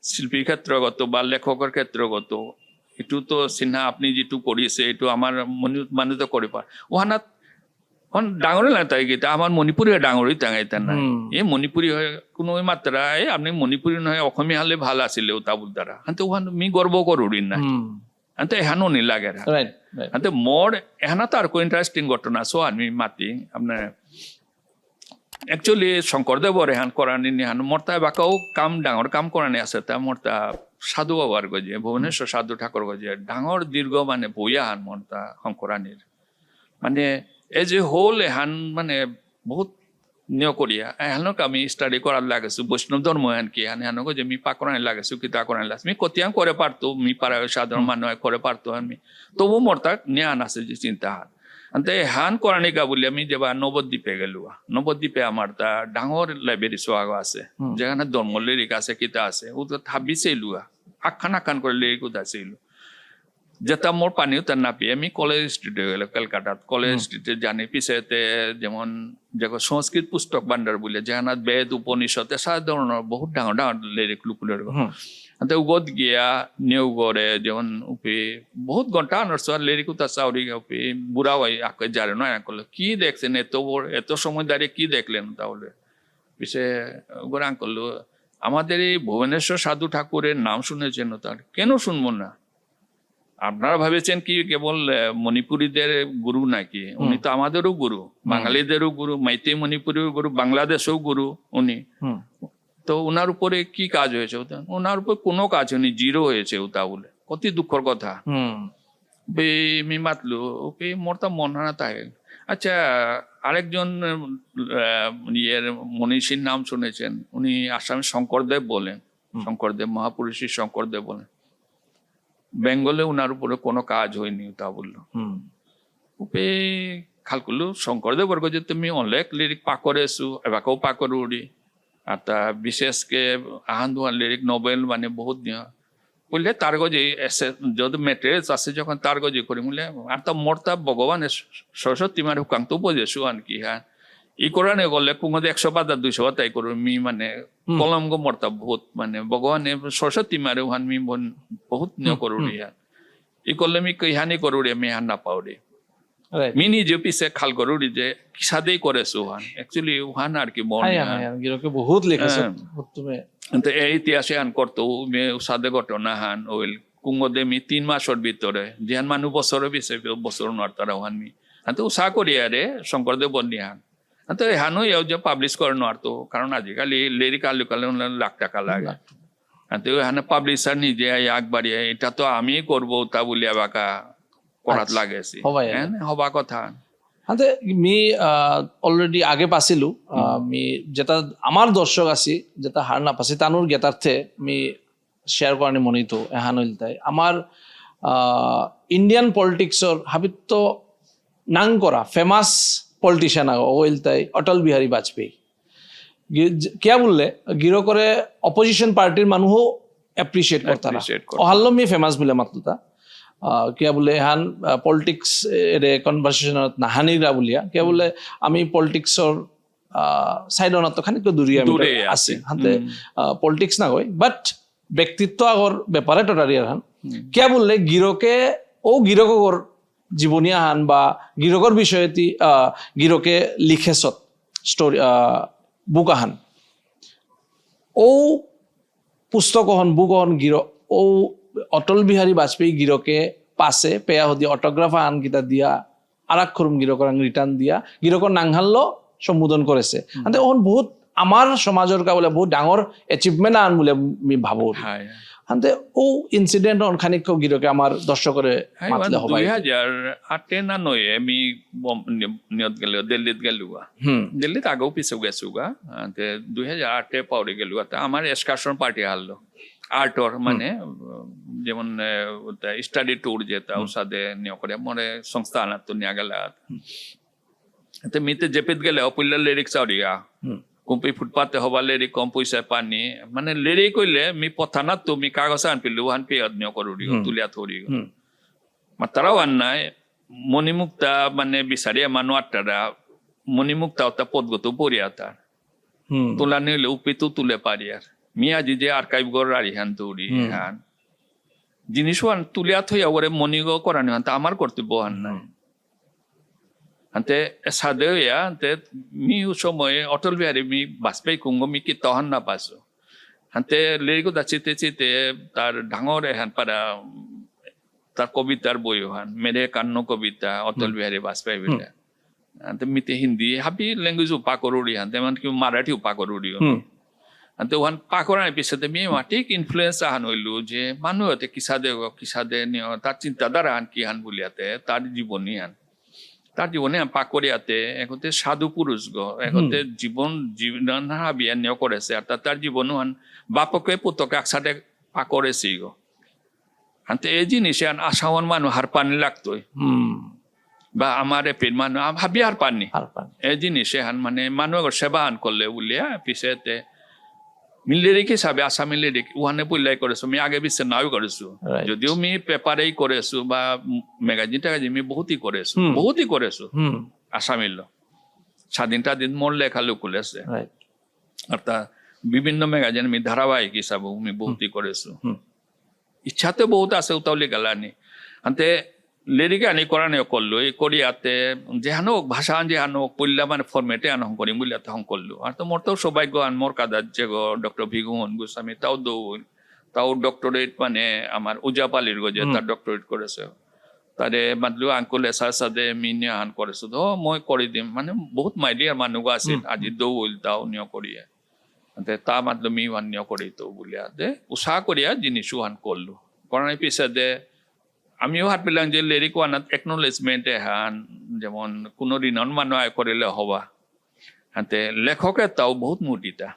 Speaker 1: শিল্পী ক্ষেত্রগত বা লেখকের ক্ষেত্রগত এটু তো চিহ্না আপনি যেটু করিছে এটু আমার মানে তো করে পার ওহানাত এখন ডাঙরে লাগে গীতা আমার মণিপুরি ডাঙরই টাঙাইতে না এই মণিপুরি হয় কোনো মাত্রা আপনি মণিপুরি নহয় অসমীয়া হলে ভাল আছিলে তাবুল দ্বারা আনতে ওখান মি গর্ব করুন না আনতে এহানো নি লাগে আনতে মোর এহানা তো আর কো ইন্টারেস্টিং ঘটনা সো আমি মাতি আপনার একচুয়ালি শঙ্করদেবর এহান করানি নিহান মোরতা বাকাও কাম ডাঙর কাম করানি আছে তা মোরতা সাধু বাবার গজে ভুবনেশ্বর সাধু ঠাকুর গজে ডাঙর দীর্ঘ মানে বইয়া হান মোরতা শঙ্করানির মানে এই যে হোল এহান মানে বহুত নিয় করিয়া এহানক আমি স্টাডি করার লাগেছো বৈষ্ণব ধর্ম এহান কি এহানক যে মি পাকরানি লাগেছো কিতা করানি লাগছে মি কতিয়াং করে পারতো মি পারা সাধারণ মানুষ করে পারতো আমি তবু মোরতা জ্ঞান আছে যে চিন্তা হান আনতে হান করানি গা বলি আমি যেবা নবদ্বীপে গেলু নবদ্বীপে আমার তা ডাঙর লাইব্রেরি সোয়াগ আছে যেখানে ধর্ম লিরিক আছে কিতা আছে ও তো ভাবিছেইলু আখান করে লিরিক উদাইছিল যেটা মোর পানিও তার না পেয়ে আমি কলেজ স্ট্রিটে গেল কলকাতাত কলেজ স্ট্রিটে জানি পিছেতে যেমন যে সংস্কৃত পুস্তক ভাণ্ডার বলে যেখানে বেদ উপনিষদ এসা ধরনের বহুত ডাঙর ডাঙর লিরিক লুকুলের উগত গিয়া নিউ গড়ে যেমন উপে বহুত ঘন্টা নরসার লিরিক উতা চাউরি উপে বুড়া হয় আকে যারে নয় করলো কি দেখছেন এত সময় দাঁড়িয়ে কি দেখলেন তাহলে পিছে গোরা করলো আমাদের এই ভুবনেশ্বর সাধু ঠাকুরের নাম শুনেছেন তার কেন শুনবো না আপনারা ভেবেছেন কি কেবল মণিপুরীদের গুরু নাকি উনি তো আমাদেরও গুরু বাঙালিদেরও গুরু মাইতি মণিপুরের গুরু বাংলাদেশেও গুরু উনি তো ওনার উপরে কি কাজ হয়েছে ওনার উপর কোনো কাজ হয়নি জিরো হয়েছে ওটা বলে কত দুঃখর কথা মি মাতলু ওকে মোরটা মন না তাই আচ্ছা আরেকজন ইয়ের মনীষীর নাম শুনেছেন উনি আসামে শঙ্করদেব বলেন শঙ্করদেব মহাপুরুষী শঙ্করদেব বলেন বেঙ্গলে উনার উপরে কোনো কাজ হয়নি তা বললো উপে খালকুলু শঙ্করদেব বর্গ যে তুমি অনেক লিরিক পাকরেছু এবাকেও পাকরুড়ি আর তা বিশেষকে আহান দুহান লিরিক নোবেল মানে বহুত নিয়া বললে তার গজি এসে যদি মেটেরিয়ালস আছে যখন তার গজি করি বললে আর তা মোরতা ভগবানের সরস্বতী মানে হুকাং তো বোঝেছু আনকি হ্যাঁ ই কোরআনে গলে কুমদে 100 পাতা 200 তাই করু মি মানে কলম গো মরতা বহুত মানে ভগবানে সরস্বতী মারে হান মি বহুত নিয় করুড়ি হ্যাঁ ই করলে মি কইহানি করুড়ি মি হান না পাউড়ি মি নিজে পিছে খাল করুড়ি যে কিসাদেই করেছু হান অ্যাকচুয়ালি হান আর কি মন
Speaker 2: গিরকে বহুত লিখেছে তুমি
Speaker 1: তো এই ইতিহাসে আন করতো মে সাদে ঘটনা হান ওইল কুঙ্গদে মি 3 মাসের ভিতরে যেহান মানুষ বছরের পিছে বছর নর্তারা হান মি তো উৎসাহ করি আরে শঙ্করদেব বন্নি হান তো হানো এও যে পাবলিশ করে নর্তো কারণ আজিকালি লিরিক আলুকালে লাখ টাকা লাগে তো হানে পাবলিশার নিজে আগবাড়িয়ে এটা তো আমি করবো তা বলিয়া বাকা করাত লাগেছি হবা কথা
Speaker 2: হাতে মি অলরেডি আগে পাছিলো মি যেটা আমার দর্শক আছি যেটা হার না পাছি তানুর গেতার্থে মি শেয়ার করানি মনিতো এহান হইল তাই আমার ইন্ডিয়ান পলিটিক্সর হাবিত নাং করা ফেমাস পলিটিশিয়ান হইল তাই অটল বিহারী বাজপেয়ী কিয়া বললে গিরো করে অপোজিশন পার্টির মানুষও এপ্রিসিয়েট করতারা অহাল্য মি ফেমাস বলে মাত্রতা কিয়া বলে হান পলিটিক্স এরে কনভারসেশনত নাহানিরা বলিয়া কিয়া বলে আমি পলিটিক্সর সাইডনত খানিক দূরে আছি হাতে পলিটিক্স না কই বাট ব্যক্তিত্ব আগর ব্যাপারে টোটারিয়ার হান কিয়া বললে গিরকে ও গিরকর জীবনী হান বা গিরকর বিষয়টি গিরকে লিখেছত স্টোরি বুক আহান ও পুস্তক হন বুক হন গির ও অটল বিহারী বাজপেয়ী গিরকে পাশে পেয়া হদি অটোগ্রাফ আন গীতা দিয়া আরাক্ষরম গিরকর রিটার্ন দিয়া গিরকর নাংহাল্য সম্বোধন করেছে আনতে ওহন বহুত আমার সমাজের কা বলে বহুত ডাঙর অ্যাচিভমেন্ট আন বলে আমি ভাবো আনতে ও ইনসিডেন্ট অন খানিক গিরকে আমার দর্শকরে মাতলে হবে
Speaker 1: 2008 না নয় আমি নিয়ত গেল দিল্লিত গেলুয়া দিল্লিত আগেও পিছে গেছুগা আনতে 2008 পাউরে গেলুয়া তা আমার এক্সকারশন পার্টি হারলো আর্টর মানে যেমন স্টাডি ট্যুর যেটা ওসাদে নিয়ে করে মনে সংস্থা আনাত তো নিয়ে গেল মিতে জেপিত গেলে অপুল্লা লিরিক চাউরিয়া কুম্পি ফুটপাতে হবা লিরিক কম পয়সায় পানি মানে লিরিক কইলে মি পথানাত তুমি কাগজ আন পিলু হান পে অন্য করুড়ি তুলিয়া থরি তারাও আন নাই মণিমুক্তা মানে বিচারিয়া মানুষ আটটারা মণিমুক্তা ওটা পদগত পড়িয়া তার তোলা নিলে উপিতো তুলে পারি আর মিয়া যে আর্কাইভ গড়ারি হান তৌরি হান জিনিস তুলিয়া থইয়া ওরে মনিগ করানি হান তা আমার কর্তব্য হান নাই হাতে সাদে হাতে মি সময় অটল বিহারী মি বাজপেয়ী কুঙ্গ মি কি তহান না পাসো হাতে লিরিকো দা চিতে চিতে তার ডাঙর হান পারা তার কবিতার বই হান মেরে কান্ন কবিতা অটল বিহারী বাজপেয়ী বিলে হাতে মিতে হিন্দি হাবি ল্যাঙ্গুয়েজ উপা করুড়ি হাতে মানে কি মারাঠি উপা করুড়ি তো ওখান পাকড়ার পিছতে মি ঠিক ইনফ্লুয়েন্স আহান হইলু যে মানুষ হতে কিসাদে নিয়ে তার চিন্তাধারা হান কি হান বলিয়াতে তার জীবনী হান তার জীবনে পাকড়িয়াতে একতে সাধু পুরুষ গো একতে জীবন হাবিয়া নিয়ে করেছে আর তার জীবনও হান বাপকে পুতকে একসাথে পাকড়েছি গো হাতে এই জিনিসে আশাওয়ান মানুষ হার পানি লাগতোই বা আমার এপির মানুষ ভাবি হার পানি এই জিনিসে হান মানে মানুষের সেবা হান করলে বলিয়া পিছেতে লিরিক হিসাবে আসামি লিরিক ওখানে পইলাই করেছো আমি আগে বিশ্বে নাও করেছো যদিও আমি পেপারেই করেছো বা ম্যাগাজিন টাগাজিন আমি বহুতই করেছো আসামিল স্বাধীনতা দিন মোর লেখা লুকুলেছে আর তা বিভিন্ন ম্যাগাজিন আমি ধারাবাহিক হিসাবে আমি বহুতই করেছো ইচ্ছাতে বহুত আছে উতাউলি গেলানি আনতে লিরিকে আনি করানি করলো এই করিয়াতে যেহানো ভাষা যেহানো পল্লা মানে ফরমেটে আন হং করিম বলিয়াতে হং করলো আর তো মোর তো সৌভাগ্য আন মোর কাদার যে ডক্টর ভিগুমোহন গোস্বামী তাও ডক্টরেট মানে আমার উজাপালির গজে তার ডক্টরেট করেছে তারে মাতলো আঙ্কুল এসার সাথে মিনি আন করেছো তো মই করে দিম মানে বহুত মাইলিয়ার মানুষ আছে আজি দৌল তাও নিয় করিয়ে তা মাতলো মি ওয়ান নিয় করি তো বলিয়া দে উৎসাহ করিয়া জিনিসও আন করলো করার পিছতে আমিও হাত পেলাম যে লিরিক ওয়ানাত একনোলেজমেন্টে হান যেমন কোনো রিনন মানুষ আয় করিলে হবা হাতে লেখকে তাও বহুত মূর্তিতা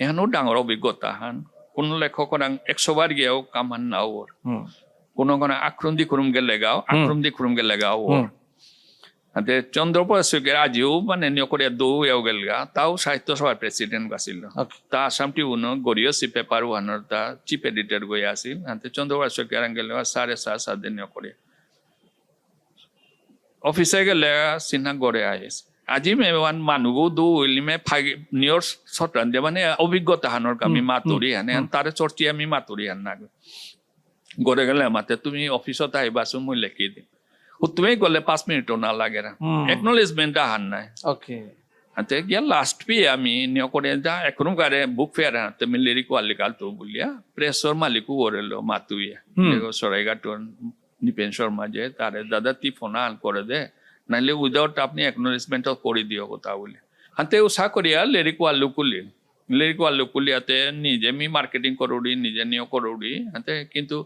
Speaker 1: এখানেও ডাঙর অভিজ্ঞতা হান কোনো লেখকৰ 100 বার গিয়েও কামান নাও ওর কোনো কোনো আক্রম দি খুরুম গেলে গাও আক্রম দি খুরুম গেলে গাও ওর আতে চন্দ্রপ্রসাদ শইকীয়ার আজিও মানে নিয়করিয়া দৌ এও গেলগা তাও সাহিত্য সভার প্রেসিডেন্ট আছিল তা আসাম ট্রিবিউন গড়িও সি পেপার ওয়ানোর তা চিফ এডিটর গই আছিল আতে চন্দ্রপ্রসাদ শইকীয়ার গেলে সাড়ে সাত দিন নিয়করিয়া অফিসে গেলে চিহ্না গড়ে আহিছে আজি মেৱান মানুহো দৌ ইলিমে নিয়ৰ ছটান যে মানে অভিজ্ঞতা হানৰ কামি মাতুৰি হানে তাৰে চৰ্চি আমি মাতুৰি হান না গড়ে গেলে মাতে তুমি অফিসত আহিবাচোন মই লেখি দিম তুমি গলে 5 মিনিটও নালাগে না একনলেজমেন্ট আহান নাই
Speaker 2: ওকে
Speaker 1: আতে গিয়া লাস্ট পি আমি নিয়করে যা এখনো গারে বুক ফেয়ার হাতে মিলেরি কোয়ালিকাল তো বলিয়া প্রেসর মালিকু ওরেলো মাতুইয়া সরাইঘাটর নিপেন শর্মা যে তারে দাদা তি ফোন আন করে দে নাইলে উইদাউট আপনি একনলেজমেন্ট করে দিও কথা বলি হাতে উষা করিয়া লেরিক ওয়ালুকুলি হাতে নিজে মি মার্কেটিং করুড়ি নিজে নিয় করুড়ি হাতে কিন্তু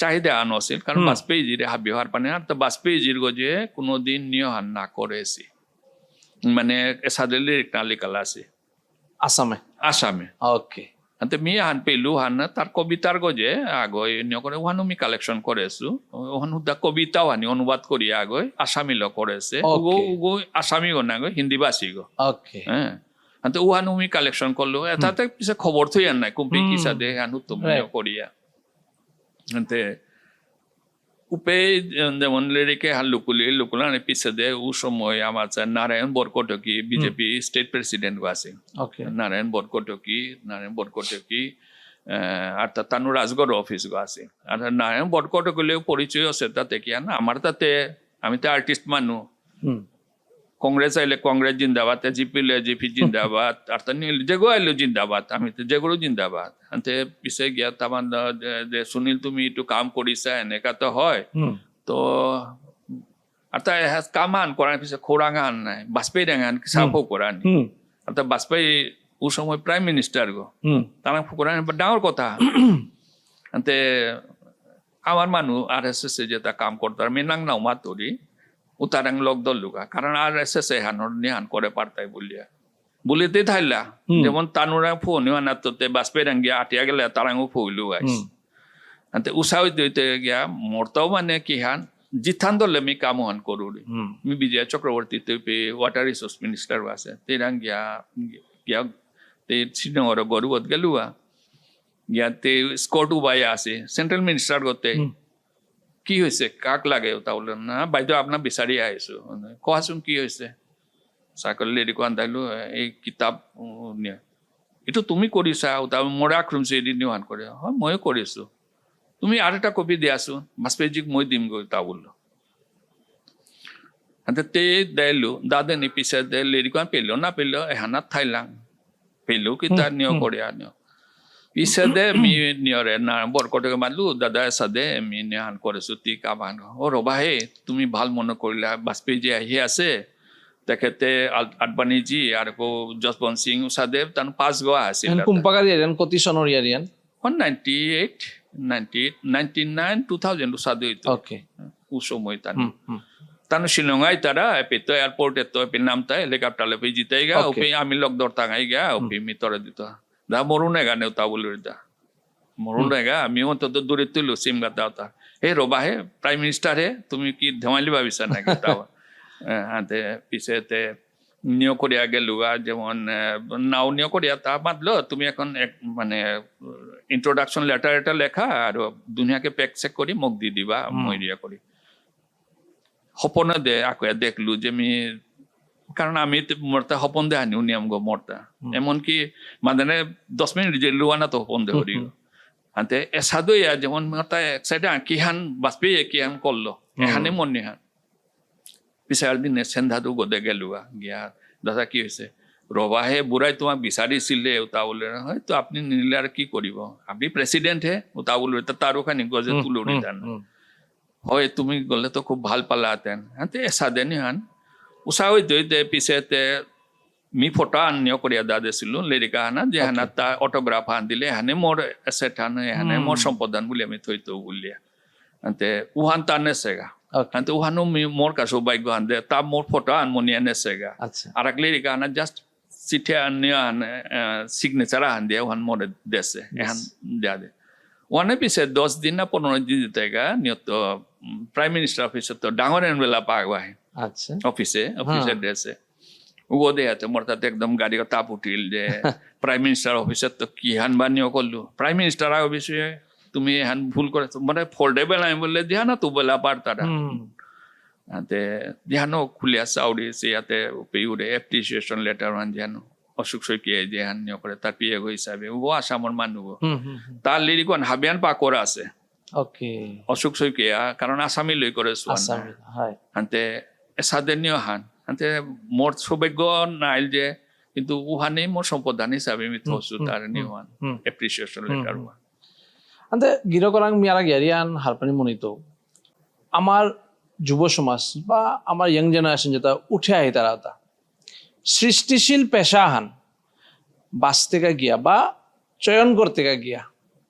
Speaker 1: চাহিদা আন আছিল কারণ বাজপেয়ীজিরে হাবি হওয়ার পানে আর তো বাজপেয়ীজির গজে কোনোদিন নিয় হান না করেছি মানে এসাদে লিরিক নালিকাল আছে আসামে
Speaker 2: ওকে
Speaker 1: হাতে মি হান পেলু হান তার কবিতার গজে আগৈ নিয় করে ওহানো মি কালেকশন করেছো ওহানো দা কবিতাও হানি অনুবাদ করি আগৈ আসামি ল করেছে উগো আসামি গো না গো হিন্দি ভাষী গো
Speaker 2: ওকে
Speaker 1: হ্যাঁ হাতে ওহানো মি কালেকশন করলো এটাতে পিছে খবর থই আন নাই কুম্পি কিসা দে হানু তুমি করিয়া ante upe যেমন লিরিকে লুকুলানে পিছে দে ও সময় আমার নারায়ণ বরকটকি বিজেপি স্টেট প্রেসিডেন্ট আছে নারায়ণ বরকটকি আর তানু রাজগড় অফিস গো আছে আর নারায়ণ বরকটকিলেও পরিচয় আছে তাতে কি না আমার তাতে আমি তো আর্টিস্ট মানু কংগ্রেস আইলে কংগ্রেস জিন্দাবাদ জিপি লে জিপি জিন্দাবাদ আর নীল যেগো আইলো জিন্দাবাদ আমি তো যেগুলো জিন্দাবাদ আনতে পিছে গিয়া তামান যে সুনীল তুমি একটু কাম করিছা এনেকা তো হয় তো আর তা কামান করার পিছে খোরাঙান নাই বাজপেয়ী ডাঙান সাফও করানি আর তা বাজপেয়ী ও সময় প্রাইম মিনিস্টার গো তারা করানি ডাঙর কথা আনতে আমার মানুষ RSS যেটা কাম করতার মেনাং নাও মাতরি উতারাং লোক দলুকা কারণ RSS হানোর নিহান করে পারতাই বলিতে থাইলা যেমন তানুরা ফোন আনাতে বাজপেয়ী গিয়া আটিয়া গেলে তারাঙ্গও ফইলু গাইস আনতে উসাই দইতে গিয়া মরতাও মানে কি হান জিথান দলে মি কামহান করুরি মি বিজয় Chakraborty Tepe water resource minister আছে তেরাং গিয়া তে শ্রীনগর গরুবত গেলুয়া গিয়া তে স্কট উবাই আছে সেন্ট্রাল মিনিস্টার গতে কি হয়েছে কাক লাগে তা বললেন না বাইদেউ আপনার বিচারি আহিছো কোৱাচোন কি হয়েছে চাকল লেডিকো আন্দাইলো এই কিতাপ নিয়ে এইটো তুমি কৰিছা তা মৰা আক্ৰমছে এদিন নিহান কৰে হয় ময়ো কৰিছো তুমি আর একটা কপি দিয়াছো বাজপেয়ীজিক মই দিম গৈ তা বললো আনতে তে দেলো দাদে নি পিছে দে লেডিকো পেলো না পেলো এহানাত থাইলাং পেলো কি তার নিয় করে আনিও পিছে দে মি নিয়রে না বরকটকে মাতলু দাদা সাদে মি নিহান করেছো তি কামান ও রবা হে তুমি ভাল মনে কৰিলা বাজপেয়ীজি আহি আছে তেখেতে আডবাণীজি আর যশবন্ত সিং সাদেব তান 5 গোয়া আছে
Speaker 2: কুম্পাকাৰী এৰিয়ান কতি চনৰ এৰিয়ান
Speaker 1: 99 2000 সাদে হইতো
Speaker 2: ওকে
Speaker 1: ও সময় তানো শিলংআই তারা পেতো এয়ারপোর্ট এতো পে নামতা হেলিকপ্টার লে জিতাইগা ওপে আমি লক দরতাঙ্গাই গা ওপে মি তরে দিত দা মরুনে গানে তা বলুরিদা মরুনে গা আমি তো দূরে তুলু সিম গাতা তা হে রবা হে প্রাইম মিনিস্টার হে তুমি কি ধমালি ভাবিছা নাকি তাও আতে পিছেতে নিয় করিয়া গেলুগা যেমন নাও নিয় করিয়া তা মাতলো তুমি এখন মানে ইন্ট্রোডাকশন লেটার এটা লেখা আর দুনিয়াকে পেক চেক করি মুখ দি দিবা মই দিয়া করি সপনে দে আকৌ দেখলু যে আমি কারণ আমি মরতা সপন দে হানিও নিয়ম গো মরতা এমনকি মানে 10 মিনিট যে লুয়ানা তো সপন দে হরি আনতে এসাদইয়া যেমন মরতা একসাইডে কিহান বাজপেয়ী কিহান করলো এখানে মন নিহান পিছার দিনে সেন্ধাদু গদে গেলুয়া গিয়া দাদা কি হয়েছে রবা হে বুড়াই তোমাক বিচারিছিলে তা বলে হয়তো আপনি নিলে আর কি করিব আপনি প্রেসিডেন্ট হে তা বলবে তারও খানি গজে তুলুরি দেন হয় তুমি গলে তো খুব ভাল পালাতেন হাতে সাদে নিহান উষা হই দইতে পিছেতে মি ফটো আনিও করিয়া দাদেছিলো লেরিকা হানা যে হানা তা অটোগ্রাফ আন দিলে হানে মোর এসেট হানে হানে মোর সম্পদান বলি আমি থইতো বলিয়া হাতে উহান তানে সেগা হাতে উহানো মোর কাছে ভাগ্য হান দে তা মোর ফটো আন মনিয়া নেছেগা আর এক লেরিকা হানা জাস্ট চিঠি আনি সিগনেচার আহান দিয়ে ওখান মরে দেশে এখান দেয়া দে ওখানে পিছে 10 দিন না 15 দিন দিতে নিয়ত প্রাইম মিনিস্টার অফিসে তো ডাঙর এনবেলা পাওয়া
Speaker 2: আচ্ছা
Speaker 1: অফিসের ড্রেসে উগো দেয়াতে মোর তাতে একদম গাড়ি তাপ উঠিল যে প্রাইম মিনিস্টার অফিসে তো কি হান বানিও করলু প্রাইম মিনিস্টার অফিসে তুমি হান ভুল করে মানে ফোল্ডেবল আমি বললে দিয়া না তো বলা পারতারা তে দিহানো খুলিয়া চাউরি ইয়াতে পেউরে এপ্রিসিয়েশন লেটার মান দিহানো অশোক শইকীয়াই যে হান নিয় করে তার পিএগ হিসাবে ও আসামৰ মানুহ তার লিরিকন হাবিয়ান পাকর আছে
Speaker 2: ওকে
Speaker 1: অশোক শইকীয়া কারণ আসামি লৈ করে
Speaker 2: আসামি হয়
Speaker 1: হানতে এসাদে নিয় হান হানতে মোর সৌভাগ্য নাইল যে কিন্তু উহানেই মোর সম্পদান হিসাবে আমি থসু তার নিহান এপ্রিসিয়েশন লেটার ওয়ান
Speaker 2: আন্তে গিরকরাং মিয়ারা গিয়ারিয়ান হারপানি মনিত আমার যুব সমাজ বা আমার ইয়ং জেনারেশন যেটা উঠে আহি তারা সৃষ্টিশীল পেশা হান বাঁচতে গিয়া বা চয়ন করতে গিয়া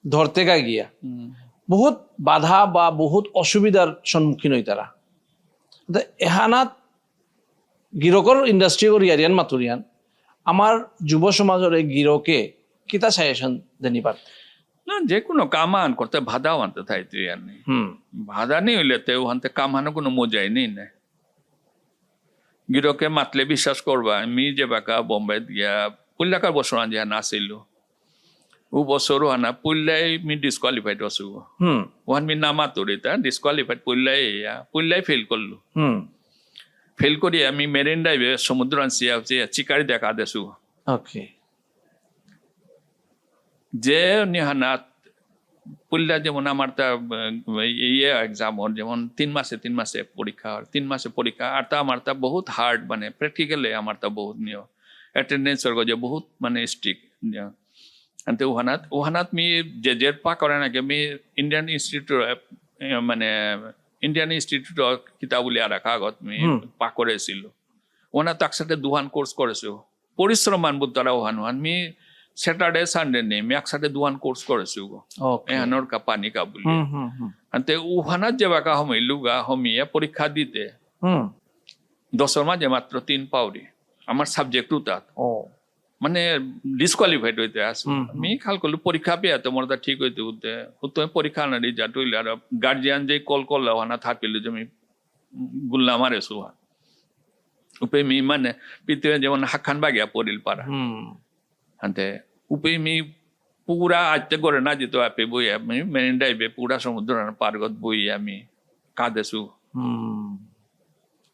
Speaker 2: ধরতে গিয়া বহুত বাধা বা বহুত অসুবিধার সম্মুখীন হই তারা এহানাত গিরকর ইন্ডাস্ট্রি করি ইয়ারিয়ান মাতুরিয়ান আমার যুব সমাজের এই গিরকে কিতা সাজেশন দেনি পার
Speaker 1: না যে কোনো কামান করতে বাধাও আনতে থাই তুই আর নেই বাধা নেই হইলে তো ওখানতে কামানো কোনো মজাই নেই না গিরকে মাতলে বিশ্বাস করবা আমি যে বাকা বোম্বে দিয়া পুল্লাকার বছর যে নাছিল ও বছর হানা পুল্লাই মি ডিসকোয়ালিফাইড আছো ওখান মি নামা তোরে তা ডিসকোয়ালিফাইড পুল্লাই ফেল করলো ফেল করি আমি মেরিন ড্রাইভে সমুদ্র আনছিয়া চিকারি দেখা দেছো
Speaker 2: ওকে
Speaker 1: যে নিহানাত পুল্লা যেমন আমার তা ইয়ে এক্সাম যেমন 3 মাসে পরীক্ষা 3 মাসে পরীক্ষা আর তা আমার তা বহুত হার্ড মানে প্র্যাকটিক্যালি আমার তা বহুত নিয় অ্যাটেন্ডেন্স যে বহুত মানে স্ট্রিক্ট আনতে ওহানাত মি যে পা করে নাকি আমি ইন্ডিয়ান ইনস্টিটিউট মানে ইন্ডিয়ান ইনস্টিটিউট কিতাব উলিয়া রাখা আগত মি পা করেছিল ওনা তাক সাথে দুহান কোর্স করেছো পরিশ্রম মানবো তারা ওহান মি স্যাটারডে সানডে নেই আমি একসাথে দুহান কোর্স করেছি এহানোর কা পানি কা বলি আনতে উহানাত যে বাকা হমিলুগা হমিয়া পরীক্ষা দিতে 10 মাঝে মাত্র 3 পাউরি আমার সাবজেক্ট তাত মানে ডিসকোয়ালিফাইড হইতে আসো আমি খাল করলো পরীক্ষা পেয়ে তো মোর ঠিক হইতে উঠতে তো পরীক্ষা না রিজাল্ট হইলে আর গার্জিয়ান যে কল করলো ওহানা থাকিলে যে আমি গুল্লা মারেছো উপে মি মানে পিতে যেমন হাখান বাগিয়া পড়িল পারা আনতে উপে মি পুরা আজতে করে না যেত আপে বই আমি মেরিন ড্রাইভে পুরা সমুদ্র পার্গত বই আমি কাঁদেছু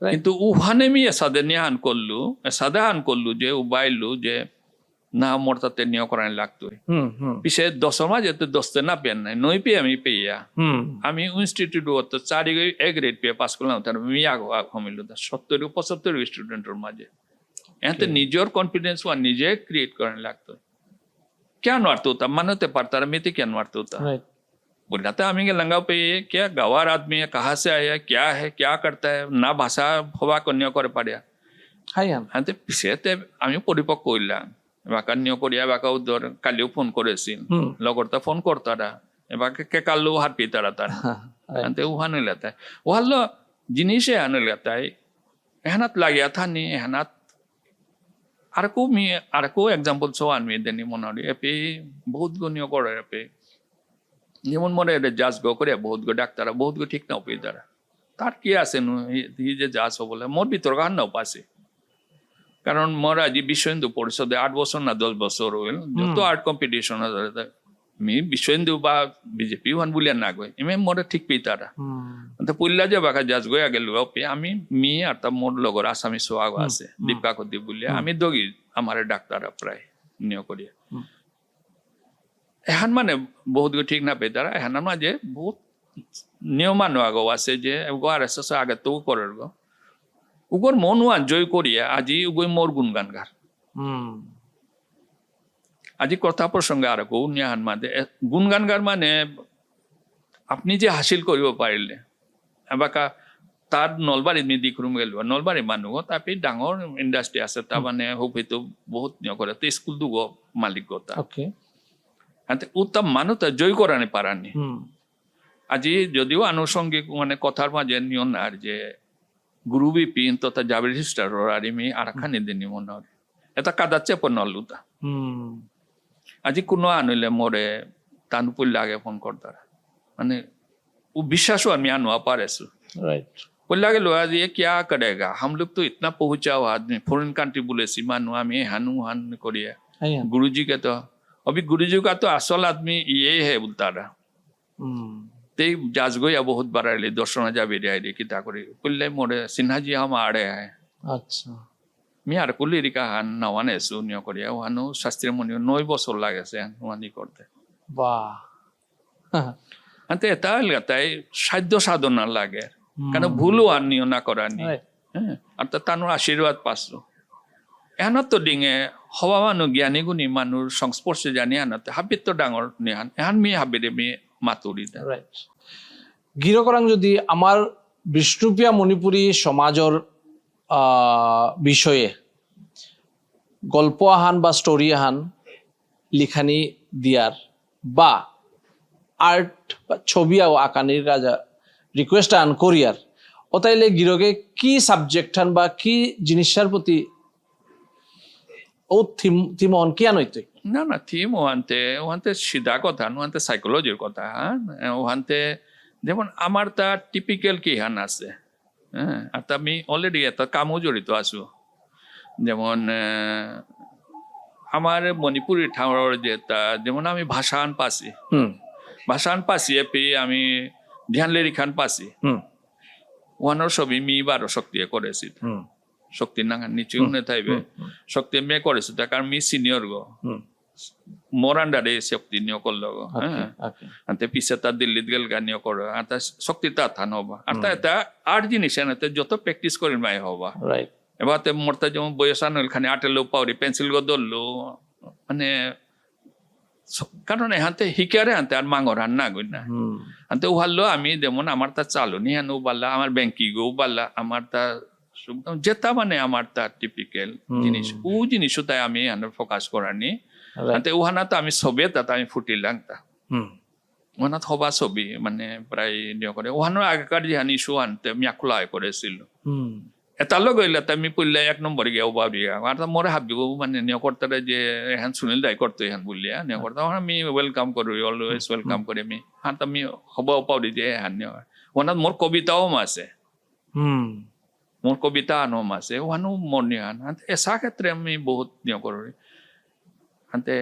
Speaker 1: কিন্তু উহানে মি এসাদে নিহান করলু যে উবাইলু যে না মোর তাতে নিয় করানি লাগতো পিছে 10 মাঝে তো 10 না পেন নাই নই পেয়ে আমি পেয়া আমি ইনস্টিটিউট তো 4 এ গ্রেড পেয়ে পাস করলাম তার মি আগ হমিলু 70-75 স্টুডেন্টের মাঝে এতে নিজের কনফিডেন্স ওয়া নিজে ক্রিয়েট করানি লাগতো কেন আরতো তা মানতে পারতারা মেতে কেন আরতো তা बोला था हमें लंगा पे ये क्या गवार आदमी है कहाँ से आया क्या करता है ना भाषा हवा कन्या करे पाड़िया हाँ तो पिछे ते हमें परिपक्व होइला बाका नियो करिया बाका उधर कालियो फोन करेছিল লগরটা ফোন করতারা বাকা কে কালো হাত পিতারা তার हाँ तो वहाँ नहीं लेता है वहाँ लो जिनिसे आने लेता है एहनात লাগিয়া থানি एहनात আরকো एग्जांपल सो आनमी देनी মনারি এপি বহুত গনিয় করে এপি যেমন মনে জাজ গো করে বহুত গো ডাক্তারা বহুত গো ঠিক নাও পেয়ে তারা তার কি আছে যে জাজ বলে মোর ভিতর গান নাও পাশে কারণ মোর আজি বিশ্ব হিন্দু পরিষদে 8 বছর না 10 বছর হইল যত আর্ট কম্পিটিশন আমি বিশ্ব হিন্দু বা বিজেপি ওয়ান বলিয়া না গই এমে মোরে ঠিক পেয়ে তারা তো পুল্লা যে বাকা জাজ গয়া গেল পে আমি মি আর তা মোর লগর আসামি সোয়াগ আছে দীপকা কদি বলিয়া আমি দগি আমার ডাক্তারা প্রায় নিয় করিয়া এহান মানে বহুত গো ঠিক না পেয়ে তারা এহান মাঝে বহুত নিয়মানো আগো আছে যে আর এসে আগে তো করার গো উগর মন ওয়ান জয় করিয়া আজি উগই মোর গুণগান গার আজি কথা প্রসঙ্গে আর গো নিয়াহান মাঝে গুণগান গার মানে আপনি যে হাসিল করিব পারিলে এবাকা তার নলবাৰীত মি দিখৰুম গেল নলবাৰী মানুহ তাপি ডাঙৰ ইন্ডাস্ট্রি আছে তা মানে হইতো বহুত নিয় করে তো স্কুল দুগো মালিক গতা
Speaker 2: ওকে
Speaker 1: উত্তম মানুষ জয় করানি পারানি আজি যদিও আনুষঙ্গিক মানে কথার মাঝে নিয়ন আর যে গুরু বিপিন তথা জাবির সিস্টার আর আমি আরাখানি দিনি মনে হয় এটা কাদাচ্ছে পনলুতা আজি কোনো আনিলে মরে তানু পুল লাগে ফোন করতার মানে ও বিশ্বাসও আমি আনোয়া পারেছো
Speaker 2: राइट
Speaker 1: बोल लगे लो आज ये क्या करेगा हम लोग तो इतना पहुंचा हुआ आदमी फॉरेन कंट्री बोले सीमा नुआ में हानु हान कोरिया
Speaker 2: आया
Speaker 1: गुरुजी के तो अभी गुरुजी का तो असल आदमी ये है बोलता रहा ते जाज गया बहुत बड़ा ले दर्शन जा बेरिया रे किता करे बोले मोरे सिन्हा जी हम आड़े है
Speaker 2: अच्छा
Speaker 1: मी आर कुली रिका हान नवाने सुनियो कोरिया हानु शास्त्रीय मुनि 9 বছর লাগেছে হানি করতে
Speaker 2: वाह
Speaker 1: अंते এটা লগাতাই সাধ্য সাধনা লাগে কেন ভুলও আনিও না করানি
Speaker 2: Right.
Speaker 1: হ্যাঁ আর তানোর আশীর্বাদ পাচ্ছো এহানত তো ডিঙে হবা মানুহ জ্ঞানী গুণী মানুহৰ সংস্পৰ্শে জানি আনতে হাবিত তো ডাঙৰ নিহান এহান মি হাবিৰে মি মাতুৰি
Speaker 2: রাইট গিরকরাং যদি আমার বিষ্ণুপ্রিয়া মণিপুরী সমাজর বিষয়ে গল্প আহান বা স্টোরি আহান লিখানি দিয়ার বা আর্ট বা ছবি আঁকানির কাজা রিকোয়েস্ট আন করিয়ার ও তাইলে গিরকে কি সাবজেক্ট হান বা কি জিনিসটার প্রতি ও থিম অন কি আনইতে
Speaker 1: না না থিম ওহান্তে সিধা কথা ওহান্তে সাইকোলজির কথা হ্যাঁ ওহান্তে যেমন আমার তা টিপিক্যাল কি হান আছে হ্যাঁ আর তা আমি অলরেডি এটা কামও জড়িত আছো যেমন আমার মণিপুরি ঠাউর যেটা যেমন আমি ভাষান পাছি ভাষান পাছি এপি আমি ধ্যান লিরিখান পাছি ওয়ানোর ছবি মি 12 শক্তিয়ে করেছি শক্তি না নিচে উনে থাইবে শক্তি মে করেছি তার কারণ মি সিনিয়র গো মোরান্ডারে শক্তি নিয়ে করলো গো হ্যাঁ আনতে পিছে তার দিল্লিত গেল গানিও করো আর তা শক্তি তা থান হবা আর তা এটা আট জিনিস এনাতে যত প্র্যাকটিস করি মাই হবা
Speaker 2: রাইট
Speaker 1: এবারে মোরতা যেমন বয়সান খানি আটেলো পাউরি পেন্সিল গো ধরলো মানে কারণ এহান্তে হিকারে আনতে আর মাঙর হান না গই না আনতে উহাল্লো আমি যেমন আমার তা চালনি হান উবাল্লা আমার ব্যাংকি গো উবাল্লা আমার তা যেটা মানে আমার তা টিপিক্যাল জিনিস ও জিনিসও তাই আমি ফোকাস করানি আনতে উহানা তো আমি ছবি তাতে আমি ফুটিলাম তা ওহানাত হবা ছবি মানে প্রায় নিয়ে করে ওহানোর আগেকার যে হানি শো আনতে আমি আখলাই করেছিল এটালো গইলে আমি পড়লে 1 নম্বর গিয়া উবা দিয়া আর মোরে হাবিব মানে নিয়ে করতে যে এহান সুনীল দাই করতে এহান বললিয়া নিয়ে করতে আমি ওয়েলকাম করি অলওয়েজ ওয়েলকাম করি আমি আর আমি হবা পাউরি যে এহান নিয়ে ওনাত মোর কবিতাও আছে মোর কবিতা আনো আছে ওহানো মন নিয়ে এসা ক্ষেত্রে আমি বহুত নিয়ে করি আনতে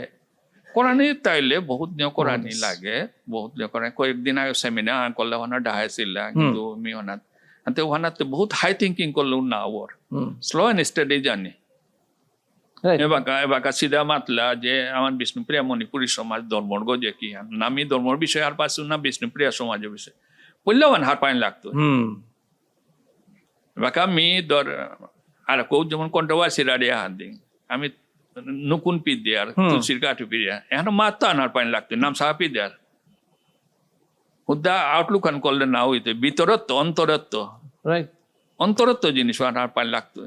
Speaker 1: কোরআনি তাইলে বহুত নিয়ে কোরআনি লাগে বহুত নিয়ে কোরআনি কয়েকদিন আগে সেমিনার করলে ওনার ডাহাইছিল কিন্তু আমি ওনাত আনতে ওহানাতে বহুত হাই থিঙ্কিং করলো না ওর স্লো এন্ড স্টাডি জানি এবাকা সিধা মাতলা যে আমার বিষ্ণুপ্রিয়া মণিপুরী সমাজ ধর্মর্গ যে কি নামি ধর্মর বিষয় আর পাচ্ছ না বিষ্ণুপ্রিয়া সমাজের বিষয় বললেও হার পাইন লাগতো এবাকা আমি ধর আর কেউ যেমন কন্ট্রোভার্সি রাড়িয়া হাত দিন আমি নুকুন পি দেয়ার তুলসির কাঠু পিড়িয়া এখন মাত্রা আনার পাইন লাগতো নাম সাহা পি দেয়ার হুদা আউটলুক আন করলে না হইতে ভিতরত্ব অন্তরত্ব অন্তরত্ব জিনিস আনার পাইন লাগতো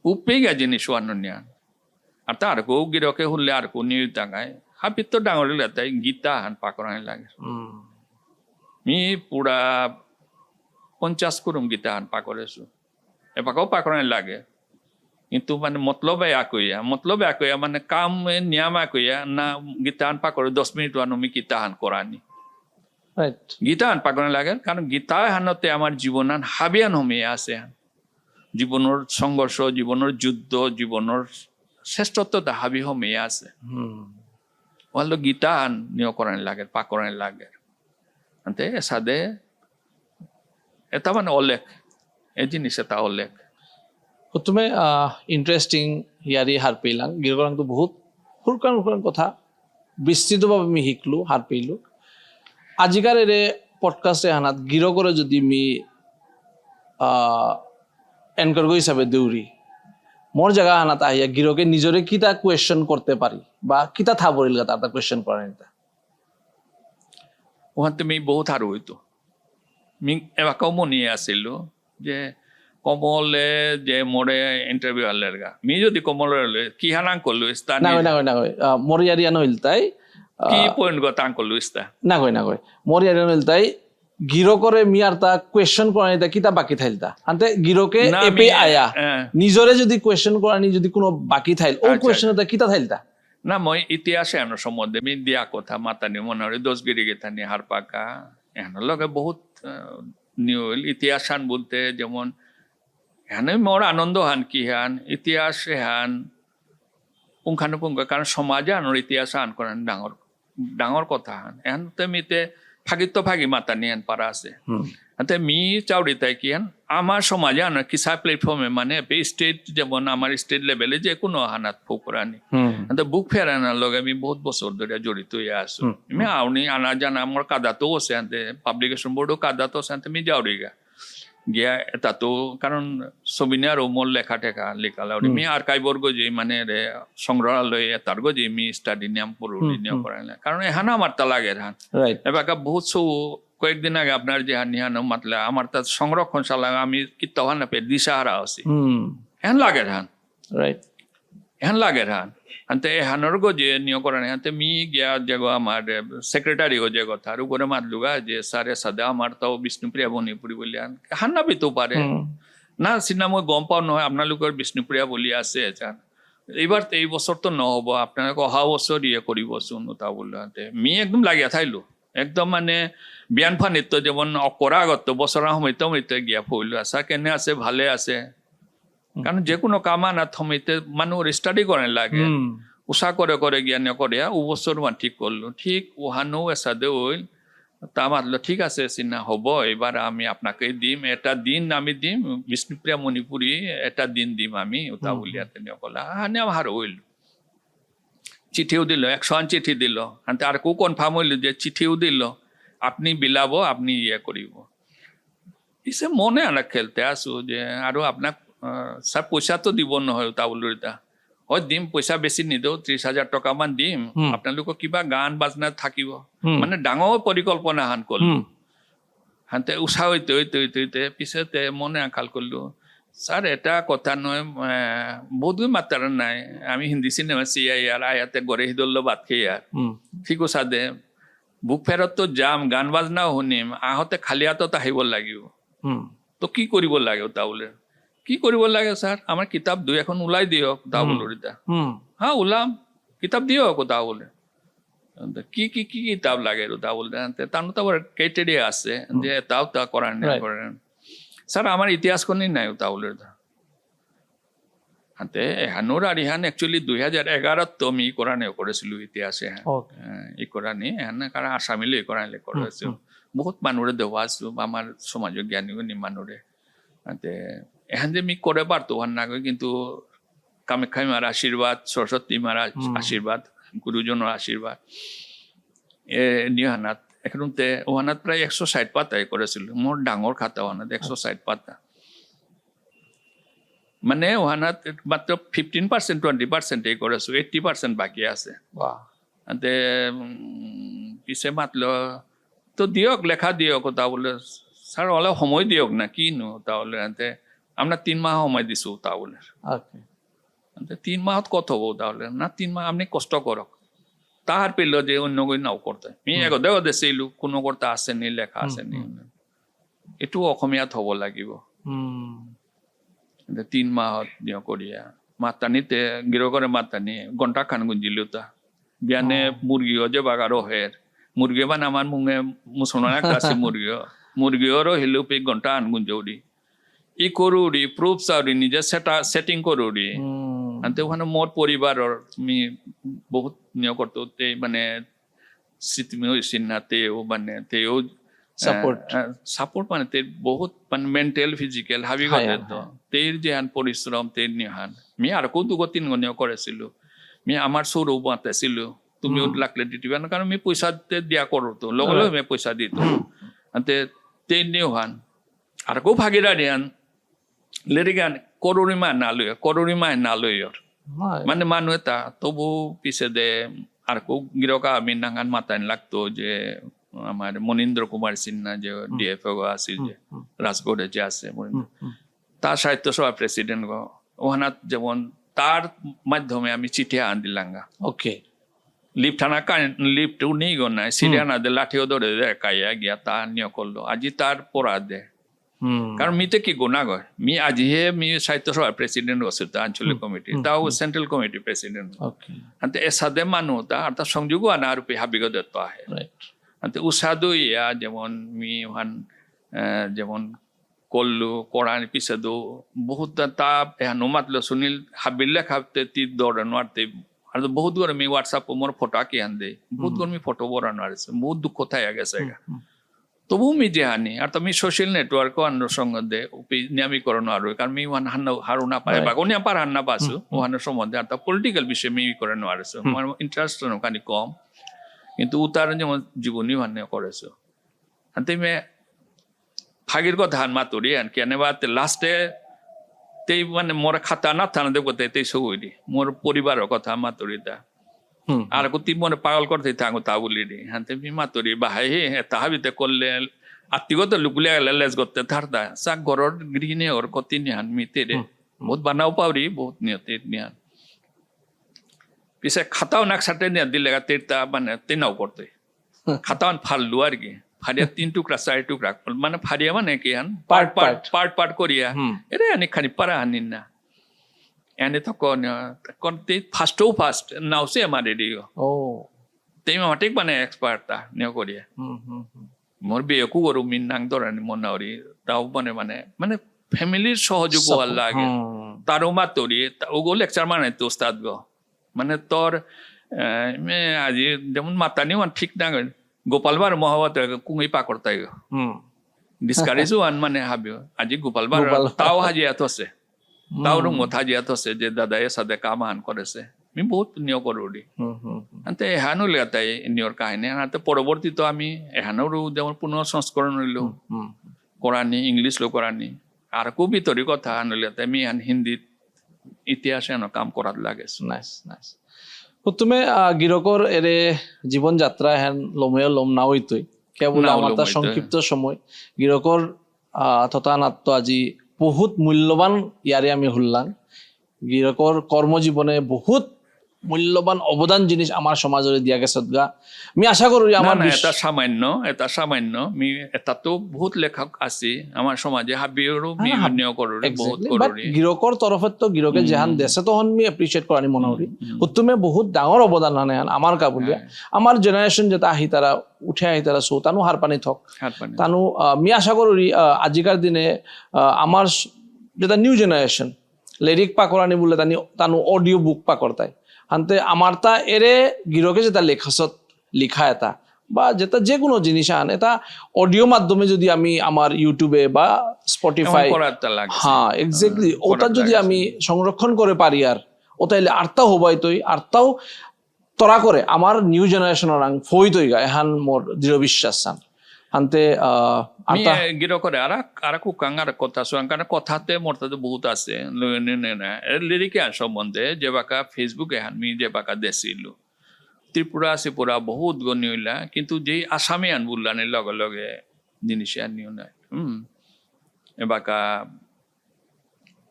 Speaker 1: উপেগা জিনিস আনিয়া আর তার কেউ গিরকে হলে আর কেউ নিয়ে টাঙায় হাবিত তো ডাঙর তাই গীতা হান পাকড়াই লাগে মি পুরা 50 কুরুম গীতা হান পাকড়েছো এপাকেও পাকড়াই লাগে কিন্তু মানে মতলব একইয়া মানে কাম নিয়াম একইয়া না গীতা হান পাকড়ে 10 মিনিট আমি গীতা হান করানি গীতা হান পাকড়াই লাগে কারণ গীতা হানতে আমার জীবনান হাবিয়ান হমিয়ে আছে জীবনের সংঘর্ষ জীবনের যুদ্ধ জীবনের শ্রেষ্ঠত্ব হাবি হমিয়ে আছে ওয়াল গীতা হান নিয় করানি লাগে পাকড়াই লাগে আনতে সাদে এটা মানে অলেখ এই জিনিস এটা অলেখ
Speaker 2: প্রথমে ইন্টারেস্টিং ইয়ারি হার পেলাম গিরকরাং তো বহুত হুরকান কথা বিস্তৃতভাবে আমি শিকলো হার পেলো আজিকার এরে পডকাস্টে হানাত গিরকরে যদি মি এনকার্গ হিসাবে দৌড়ি মোর জায়গা হানাত আহিয়া গিরকে নিজরে কিতা কোয়েশ্চন করতে পারি বা কিতা থা বলিল তার কোয়েশ্চন করেন এটা
Speaker 1: ওখান তুমি বহুত হার হইতো মি এবাকাও মনে আসিল যে কমলে যে মোরে ইন্টারভিউ আলের গা মি যদি কমলে কি হানাং করলো
Speaker 2: না কই মরিয়ারিয়া নইল তাই
Speaker 1: কি পয়েন্ট গো তাং করলো ইস্তা
Speaker 2: না কই মরিয়ারিয়া নইল তাই গিরো করে মিয়ার তা কোয়েশ্চন করানি তা কিতা বাকি থাইলতা আনতে গিরোকে
Speaker 1: না,
Speaker 2: এপে
Speaker 1: আমি-
Speaker 2: আয়া
Speaker 1: হ্যাঁ।
Speaker 2: নিজরে যদি কোয়েশ্চন করানি যদি কোনো বাকি থাইল ও
Speaker 1: আচ্ছা,
Speaker 2: কোয়েশ্চন তা কিতা থাইলতা
Speaker 1: না মই ইতিহাসে এনো সম্বন্ধে আমি দিয়া কথা মাতানি মনে দোষগিরি গেথানি হারপাকা এনো লগে বহুত নিউল ইতিহাস হান বলতে যেমন এখানে মোর আনন্দ হান কি হান ইতিহাস হান পুঙ্খানুপুঙ্খ কারণ সমাজে আনোর ইতিহাস হান করেন ডাঙর ডাঙর কথা হান এখন তেমিতে ফাগিত ফাগি মাতানি হান পারা আছে হাতে মি চাউরি তাই কি হান আমার সমাজে আনো কিসা প্ল্যাটফর্মে মানে স্টেট যেমন আমার স্টেট লেভেলে যে কোনো হানাত ফুকরানি বুক ফেয়ার আনার লগে আমি বহুত বছর ধরে জড়িত হয়ে আছো আমি আউনি আনা জানা আমার কাদাতো আছে আনতে পাবলিকেশন বোর্ডও কাদাতো আছে আনতে আমি যাওরি গিয়া তাতো কারণ সবিনে আর মোর লেখা টেকা লেখালা আমি আর্কাইভর গজি মানে সংগ্রহালয় এটার গজি আমি স্টাডি নিয়ম পড়ি নিয়ম করাই কারণ এহানা আমার তা লাগে ধান
Speaker 2: রাইট
Speaker 1: এবার বহুত সৌ কয়েকদিন আগে আপনার যে হানিহানো মাতলে আমার তা সংরক্ষণশালা আমি কিত্তাহান পে দিশাহারা আছি এহান লাগে ধান
Speaker 2: রাইট
Speaker 1: এহান লাগে ধান আনতে এহানোর গো যে নিয় করেন আনতে মি গিয়া যেগো আমার সেক্রেটারি গো যে কথা আর উপরে মাতলুগা যে সারে সাদা আমার তাও বিষ্ণুপ্রিয়া বনিপুরি বলি হান না বিতো পারে না সিনা মই গম পাও নহয় আপনালোকৰ বিষ্ণুপ্ৰিয়া বলি আছে জান এইবাৰ এই বছৰ তো নহব আপোনালোক অহা বছৰ ইয়ে কৰিবচোন তা বলতে মি একদম লাগিয়া থাইলো একদম মানে বিয়ান ফানিত যেমন অকৰা আগত বছৰৰ সময়তে মইতে গিয়া ফুল আছা কেনে আছে ভালে আছে কারণ যে কোনো কামা না থমিতে মানুষ স্টাডি করেন লাগে উষা করে করে জ্ঞান করে ও বছর মান ঠিক করলো ঠিক ওহানো এসাদে ওইল তা মাতলো ঠিক আছে চিনা হব এবার আমি আপনাকে দিম এটা দিন আমি দিম বিষ্ণুপ্রিয়া মণিপুরী এটা দিন দিম আমি ওটা বলিয়াতে কলা হানে আমার হইল চিঠিও দিল 100 চিঠি দিল আনতে আর কেউ কনফার্ম হইল যে চিঠিও দিল আপনি বিলাব আপনি ইয়ে করিব ইসে মনে আনা খেলতে আসো যে আরো আপনার স্যার পয়সা তো দিব নহয় তা বলো এটা হয় দিম পয়সা বেছি নিদেও 30,000 টকা মান দিম আপোনালোকক কিবা গান বাজনা থাকিব মানে ডাঙৰ পৰিকল্পনা হান কল হানতে উষা হইতে হইতে হইতে হইতে পিছতে মনে আকাল করলো স্যার এটা কথা নয় বহুত মাত্রার নাই আমি হিন্দি সিনেমা চিয়াই আর আয়াতে গড়ে হিদল্লো বাদ খেয়ে আর ঠিক উষা দে বুক ফেরত তো যাম গান বাজনাও শুনিম আহতে খালি হাতত আহিব লাগিব তো কি কৰিব লাগে তা বলে কি কৰিব লাগে স্যার আমার কিতাব 2 ওলাই দিয়ক তা বলো রিতা হ্যাঁ ওলাম কিতাব দিয়ক তা বলে কি কি কি কিতাব লাগে তা বলতে তার তো আবার ক্রাইটেরিয়া আছে যে তাও তা করেন না করেন স্যার আমার ইতিহাস কোন নাই তা বলে হাতে হানুর আর ইহান একচুয়ালি 2011 তো আমি কোরআনে করেছিল ইতিহাসে এই কোরআনে হ্যাঁ কারণ আসামিলে কোরআনে করেছিল বহুত মানুষে দেওয়া আছে আমার সমাজ জ্ঞানী মানুষে হাতে এখন যে আমি করে পারতো না কিন্তু কামাখ্যা মার আশীর্বাদ সরস্বতী মার আশীর্বাদ গুরুজনের আশীর্বাদ এ নিহানাত এখন ওহানাত প্রায় 160 পাতাই করেছিল মোর ডাঙর খাতা ওহানাত 160 পাতা মানে ওহানাত মাত্র 15% 20% এই করেছো 80% বাকি আছে পিছে মাতলো তো দিয়ক লেখা দিয়ক তা বলে স্যার অলপ সময় দিয়ক না কিনো তাহলে আমরা 3 মাস সময় দিছো তা বলে 3 মাহত কত হবো তাহলে না 3 মাস আপনি কষ্ট করক তাহার পেল যে অন্য কই নাও করতে আমি এগদেও দেছিলো কোনো করতে আসেনি লেখা আসেনি এটু অসমীয়াত হব লাগিব 3 মাহত নিয় করিয়া মাতানিতে গিরকরে মাতানি ঘন্টা খান গুঞ্জিলো তা বিয়ানে মুরগিও যে বাগারও হের মুরগি বান আমার মুঙে মুসলমান একটা আছে মুরগিওরও হিলো পে ঘন্টা আন গুঞ্জৌরি ই করুরি প্রুফ চাউরি নিজে সেটিং করুরি আনতে ওখানে মোর পরিবারের আমি বহুত নিয় করতো মানে স্মৃতি হয়েছিল না তেও মানে তেও সাপোর্ট মানে তে বহুত মানে মেন্টাল ফিজিক্যাল হাবি গতে তো তের যে হান পরিশ্রম তের নিহান মি আর কো 2-3 গনিয় করেছিল মি আমার সৌর বাঁতেছিল তুমি লাগলে দিতে না কারণ আমি পয়সা দিয়া করো তো লগলে আমি পয়সা দিত আনতে তের নিহান আর কো ভাগিদারি আন লেরিগান করুণিমা না লয় মানে মানুহ এটা তবু পিছে দে আর কো গিরকা আমি নাঙ্গান মাতান লাগতো যে আমার মনীন্দ্র কুমার সিনহা যে ডিএফও আছিল যে রাজকোটে যে আছে তার সাহিত্য সভা প্রেসিডেন্ট ওহানাত যেমন তার মাধ্যমে আমি চিঠি আন দিলাঙ্গা
Speaker 2: ওকে
Speaker 1: লিফট আনা লিফট নেই গো নাই সিরিয়ানা দে লাঠিও ধরে দে কাইয়া গিয়া তা নিয়ে করলো আজি তার পড়া দে কারণ মিতে কি গোনা গয় মি আজিহে মি সাহিত্য সভার প্রেসিডেন্ট আছে তা আঞ্চলিক কমিটি তাও সেন্ট্রাল কমিটি প্রেসিডেন্ট
Speaker 2: ওকে
Speaker 1: আন্তে এসাদে মানু তা আর তা সংযোগ আনা রূপে হাবিগ দত্ত আহে
Speaker 2: রাইট
Speaker 1: আন্তে উসাদু ইয়া যেমন মি ওহান যেমন কল্লু কোরআন পিছাদু বহুত তা নুমাতলো সুনীল হাবিল্লা খাবতে তি দৌড়ানো আরতে আর বহুত গর মি হোয়াটসঅ্যাপ মোর ফটো আঁকি আন দে বহুত গর মি ফটো বরানো আছে বহুত দুঃখ থাই গেছে তবু মি যে আনি আর তুমি সোশ্যাল নেটওয়ার্ক আন্ন সঙ্গ দে নিয়মীকরণ আর কারণ মি ওয়ান হারু না পায় বা কোন পার হান্না পাসু ওহানের সম্বন্ধে আর তা পলিটিক্যাল বিষয়ে মি করে নেওয়ারেছো আমার ইন্টারেস্ট ওখানে কম কিন্তু উতার যেমন জীবনী হান্নে করেছো আনতে মে ফাগির কথা হান মাতুরি আন কেন বা লাস্টে তেই মানে মোর খাতা না থানা দেবো তেই সগুইরি মোর পরিবারের কথা মাতুরিতা আর কুতি মনে পাগল করতে থাকো তা বলি রে হাতে মাতুরি বাহাই হে তাহাবিতে করলে আত্মীয়ত লুকুলিয়া লেজ করতে থারতা সা ঘরের গৃহিণী ওর কতি নিহান মিতে রে বহুত বানাও পাওরি বহুত নিয়তে নিহান পিছে খাতাও নাক সাথে নিয়ে দিলে তেরটা মানে তেনাও করতে খাতাও ফাললু আর কি ফারিয়া 3 টুকরা 4 টুকরা মানে ফারিয়া মানে কি হান পার্ট করিয়া এরে অনেক খানি পারা হানিন না এনে তো কোন ফার্স্ট নাওসে আমারে দিও
Speaker 2: ও
Speaker 1: তেই মাটিক মানে এক্সপার্ট তা নিও করিয়া মোর বিয়ে কু গরু মিন নাং দরানি মনাওরি তাও মানে ফ্যামিলির সহযোগ হওয়ার লাগে তারও মাতরি ওগো লেকচার মানে তো উস্তাদ গো মানে তোর আজি যেমন মাতানি ওয়ান ঠিক না গোপালবার মহাবত কুঙি পাকড়তাই গো ডিসকারেজও আন মানে হাবিও আজি গোপালবার তাও হাজিয়াত আছে তাও রুম হাজিয়াত আছে যে দাদা এ সাদে কাম হান করেছে আমি বহুত নিয় করুড়ি আনতে এহানো লেতাই নিয়র কাহিনী আনতে পরবর্তী তো আমি এহানোরও যেমন পুনঃ সংস্করণ হইল কোরআনি ইংলিশ লো কোরআনি আর খুব ভিতরি কথা আনলে আমি আন হিন্দিত ইতিহাসে আনো কাম করার লাগে
Speaker 2: নাইস নাইস তুমি গিরকর এরে জীবন যাত্রা হ্যান লমে লম না হইতই কেবল আমার তা সংক্ষিপ্ত সময় গিরকর তথানাত্ম আজি বহুত মূল্যবান ইয়ারে আমি হুল্লাং গিরকর কর্মজীবনে বহুত মূল্যবান অবদান জিনিস আমার সমাজে দিয়া গেছে গা আমি আশা করি আমার
Speaker 1: এটা সামান্য মি এটা তো বহুত লেখক আছে আমার সমাজে হাবিরও মি নিয় করুরি বহুত করুরি
Speaker 2: গিরকর তরফত তো গিরকে জাহান দেশে তো হন মি এপ্রিশিয়েট করানি মনে করি তুমি বহুত ডাঙর অবদান আনে আমার কাবুলিয়া আমার জেনারেশন যেটা আহি তারা উঠে আহি তারা সো তানু হার পানি থক তানু মি আশা করি আজিকার দিনে আমার যেটা নিউ জেনারেশন লিরিক পা করানি বলে তানু অডিও বুক পা করতাই আনতে আমার তা এরে গিরকে যেটা লেখাসত লিখা এটা বা যেটা যে কোনো জিনিস আন এটা অডিও মাধ্যমে যদি আমি আমার ইউটিউবে বা স্পটিফাই হ্যাঁ এক্স্যাক্টলি ওটা যদি আমি সংরক্ষণ করে পারি আর ওটাইলে আরতাও হবাই তৈ আরতাও তরা করে আমার নিউ জেনারেশনের আং ফই তৈ গা এহান মোর দৃঢ় বিশ্বাস চান আনতে
Speaker 1: গিরকরে আর কুকাঙ্গার কথা সুয়াঙ্কার কথাতে মোরতাতে বহুত আছে লিরিকে সম্বন্ধে যে বাকা ফেসবুক এহান মি যে বাকা দেশিলু ত্রিপুরা বহুত গণি হইলা কিন্তু যে আসামে আন বুল্লানের লগে লগে জিনিস আনিও নাই এবাকা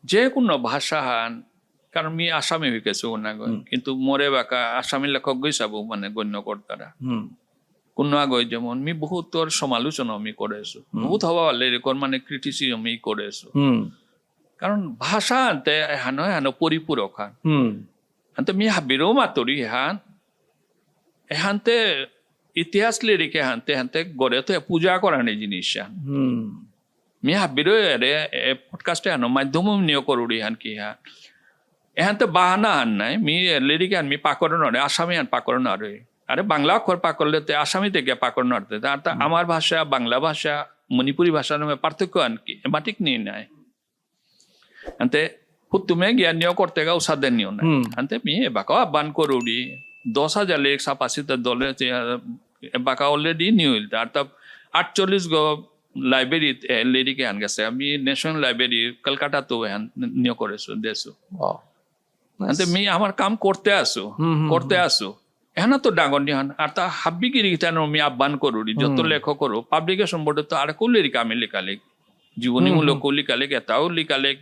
Speaker 1: যে কোনো ভাষা হান কারণ মি আসামে হয়ে গেছে না কিন্তু মোরে বাকা আসামি লেখক গইসাবো মানে গণ্য কর্তারা কোন আগে যেমন মি বহুত তোর সমালোচনা আমি করেছো বহুত হওয়া এরকম মানে ক্রিটিসিজম ই করেছো কারণ ভাষা আনতে হানো পরিপূরক হান আনতে মি হাবিরও মাতরি হান এহানতে ইতিহাস লিরিকে হানতে গড়ে তো পূজা করানি জিনিস হান মি হাবিরও এরে পডকাস্টে হানো মাধ্যম নিয়োগ করুড়ি হান কি হান এহানতে বাহানা হান নাই মি লিরিকে হান মি পাকড় নরে আসামি হান পাকড় নরে আরে বাংলা অক্ষর পাকড়লে আসামি থেকে পাকড় নড়তে আমার ভাষা বাংলা ভাষা মণিপুরি ভাষার পার্থক্য আনকি বাটিক নিয়ে নাই আনতে তুমি জ্ঞান নিয়োগ করতে গাও সাদে নিও না আনতে মি বাকা বান করুড়ি 10,000 লেখ সাপাসিত দলে বাকা অলরেডি নিউ হইল আর তা 48 গো লাইব্রেরি লিরিকে আন গেছে আমি ন্যাশনাল লাইব্রেরি কলকাতা তো নিয়োগ করেছো দেশো আনতে মি আমার কাম করতে আসো এহানা তো ডাঙর নিহান আর তা হাব্বিগিরি গীতানো আমি আহ্বান করুরি যত লেখক করো পাবলিকেশন বোর্ডে তো আর কলিরিক আমি লেখালেখ জীবনীমূলক লিখালেখ এটাও লিখালেখ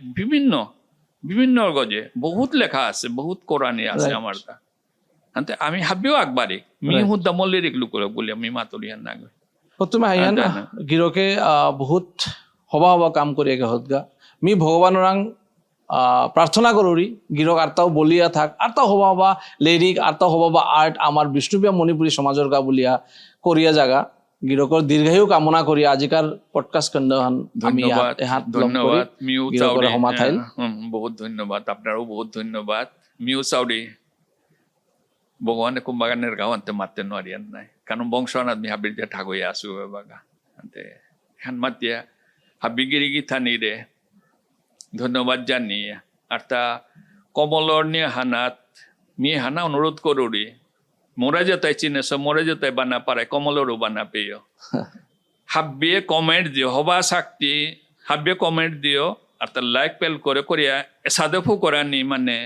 Speaker 1: বিভিন্ন গজে বহুত লেখা আছে বহুত কোরআনি আছে আমার তা ante ami habbiyo akbari mi hudda mollirik lukuro buli mi maturiyan nagoi
Speaker 2: তুমি হাইয়ান গিরকে বহুত হবা হবা কাম করি একে হদগা মি ভগবানের প্রার্থনা করুরি গিরক আর্তাও বলিয়া থাক আর্তাও হবা হবা লিরিক আর্তাও হবা বা আর্ট আমার বিষ্ণুপ্রিয়া মণিপুরী সমাজের গা বলিয়া করিয়া জাগা গিরকর দীর্ঘায়ু কামনা করিয়া আজিকার পডকাস্ট খণ্ডহান আমি
Speaker 1: ধন্যবাদ মিউ চাউরি
Speaker 2: হমা থাইল
Speaker 1: বহুত ধন্যবাদ আপনারও বহুত ধন্যবাদ মিউ চাউরি ভগৱানে কুম্বাগানের গাঁও আনতে মারতে নোৱাৰিয়ান নাই কারণ বংশ আনাত মি হাবির দিয়ে ঠাগই আসু বাগা আনতে এখন মাতিয়া হাবিগিরি গীতানি রে ধন্যবাদ জানিয়ে আর তা কমলর নিয়ে হানাত মি হানা অনুরোধ করুরি মোরা যেতাই চিনেছ মোরা যেতাই বানা পারে কমলরও বানা পেয় হাবিয়ে কমেন্ট দিও হবা শক্তি হাবিয়ে কমেন্ট দিও আর তা লাইক পেল করে করিয়া সাদেফু করানি মানে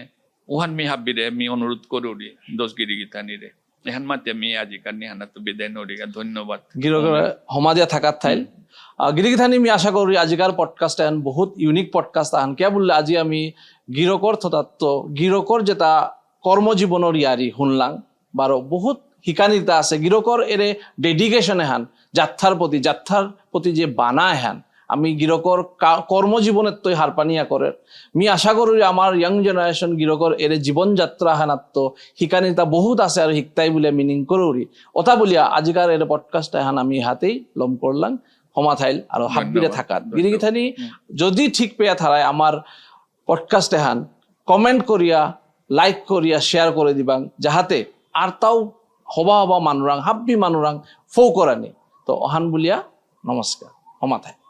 Speaker 1: উহান মি হাবিরে মি অনুরোধ করুরি দোষগিরি গীতানি রে এখন মাতে মি আজিকার নিহানা তো বিদায় নরিগা ধন্যবাদ
Speaker 2: গিরকের হমাদিয়া থাকার থাইল গিরিগিথানি আমি আশা করি আজিকার পডকাস্ট আন বহুত ইউনিক পডকাস্ট আন কে বললে আজি আমি গিরকর তত্ত্ব গিরকর যেটা কর্মজীবনের ইয়ারি শুনলাম বারো বহুত শিকানিতা আছে গিরকর এরে ডেডিকেশন এহান যাত্রার প্রতি যে বানা এহান আমি গিরকর কর্মজীবনের তৈ হারপানিয়া করে মি আশা করি আমার ইয়াং জেনারেশন গিরকর এর জীবনযাত্রা হানাত্ম শিকানিতা বহুত আছে আর শিকতাই বলে মিনিং করি অথা বলিয়া আজিকার এর পডকাস্ট এহান আমি হাতেই লম করলাম হমা থাইল আর হাব্বিরে থাকাত গিরিগিথানি যদি ঠিক পেয়া থারায় আমার পডকাস্ট এহান কমেন্ট করিয়া লাইক করিয়া শেয়ার করে দিবাং যাহাতে আর তাও হবা হবা মানুরাং হাব্বি মানুরাং ফৌ করানি তো অহান বলিয়া নমস্কার হমা থাইল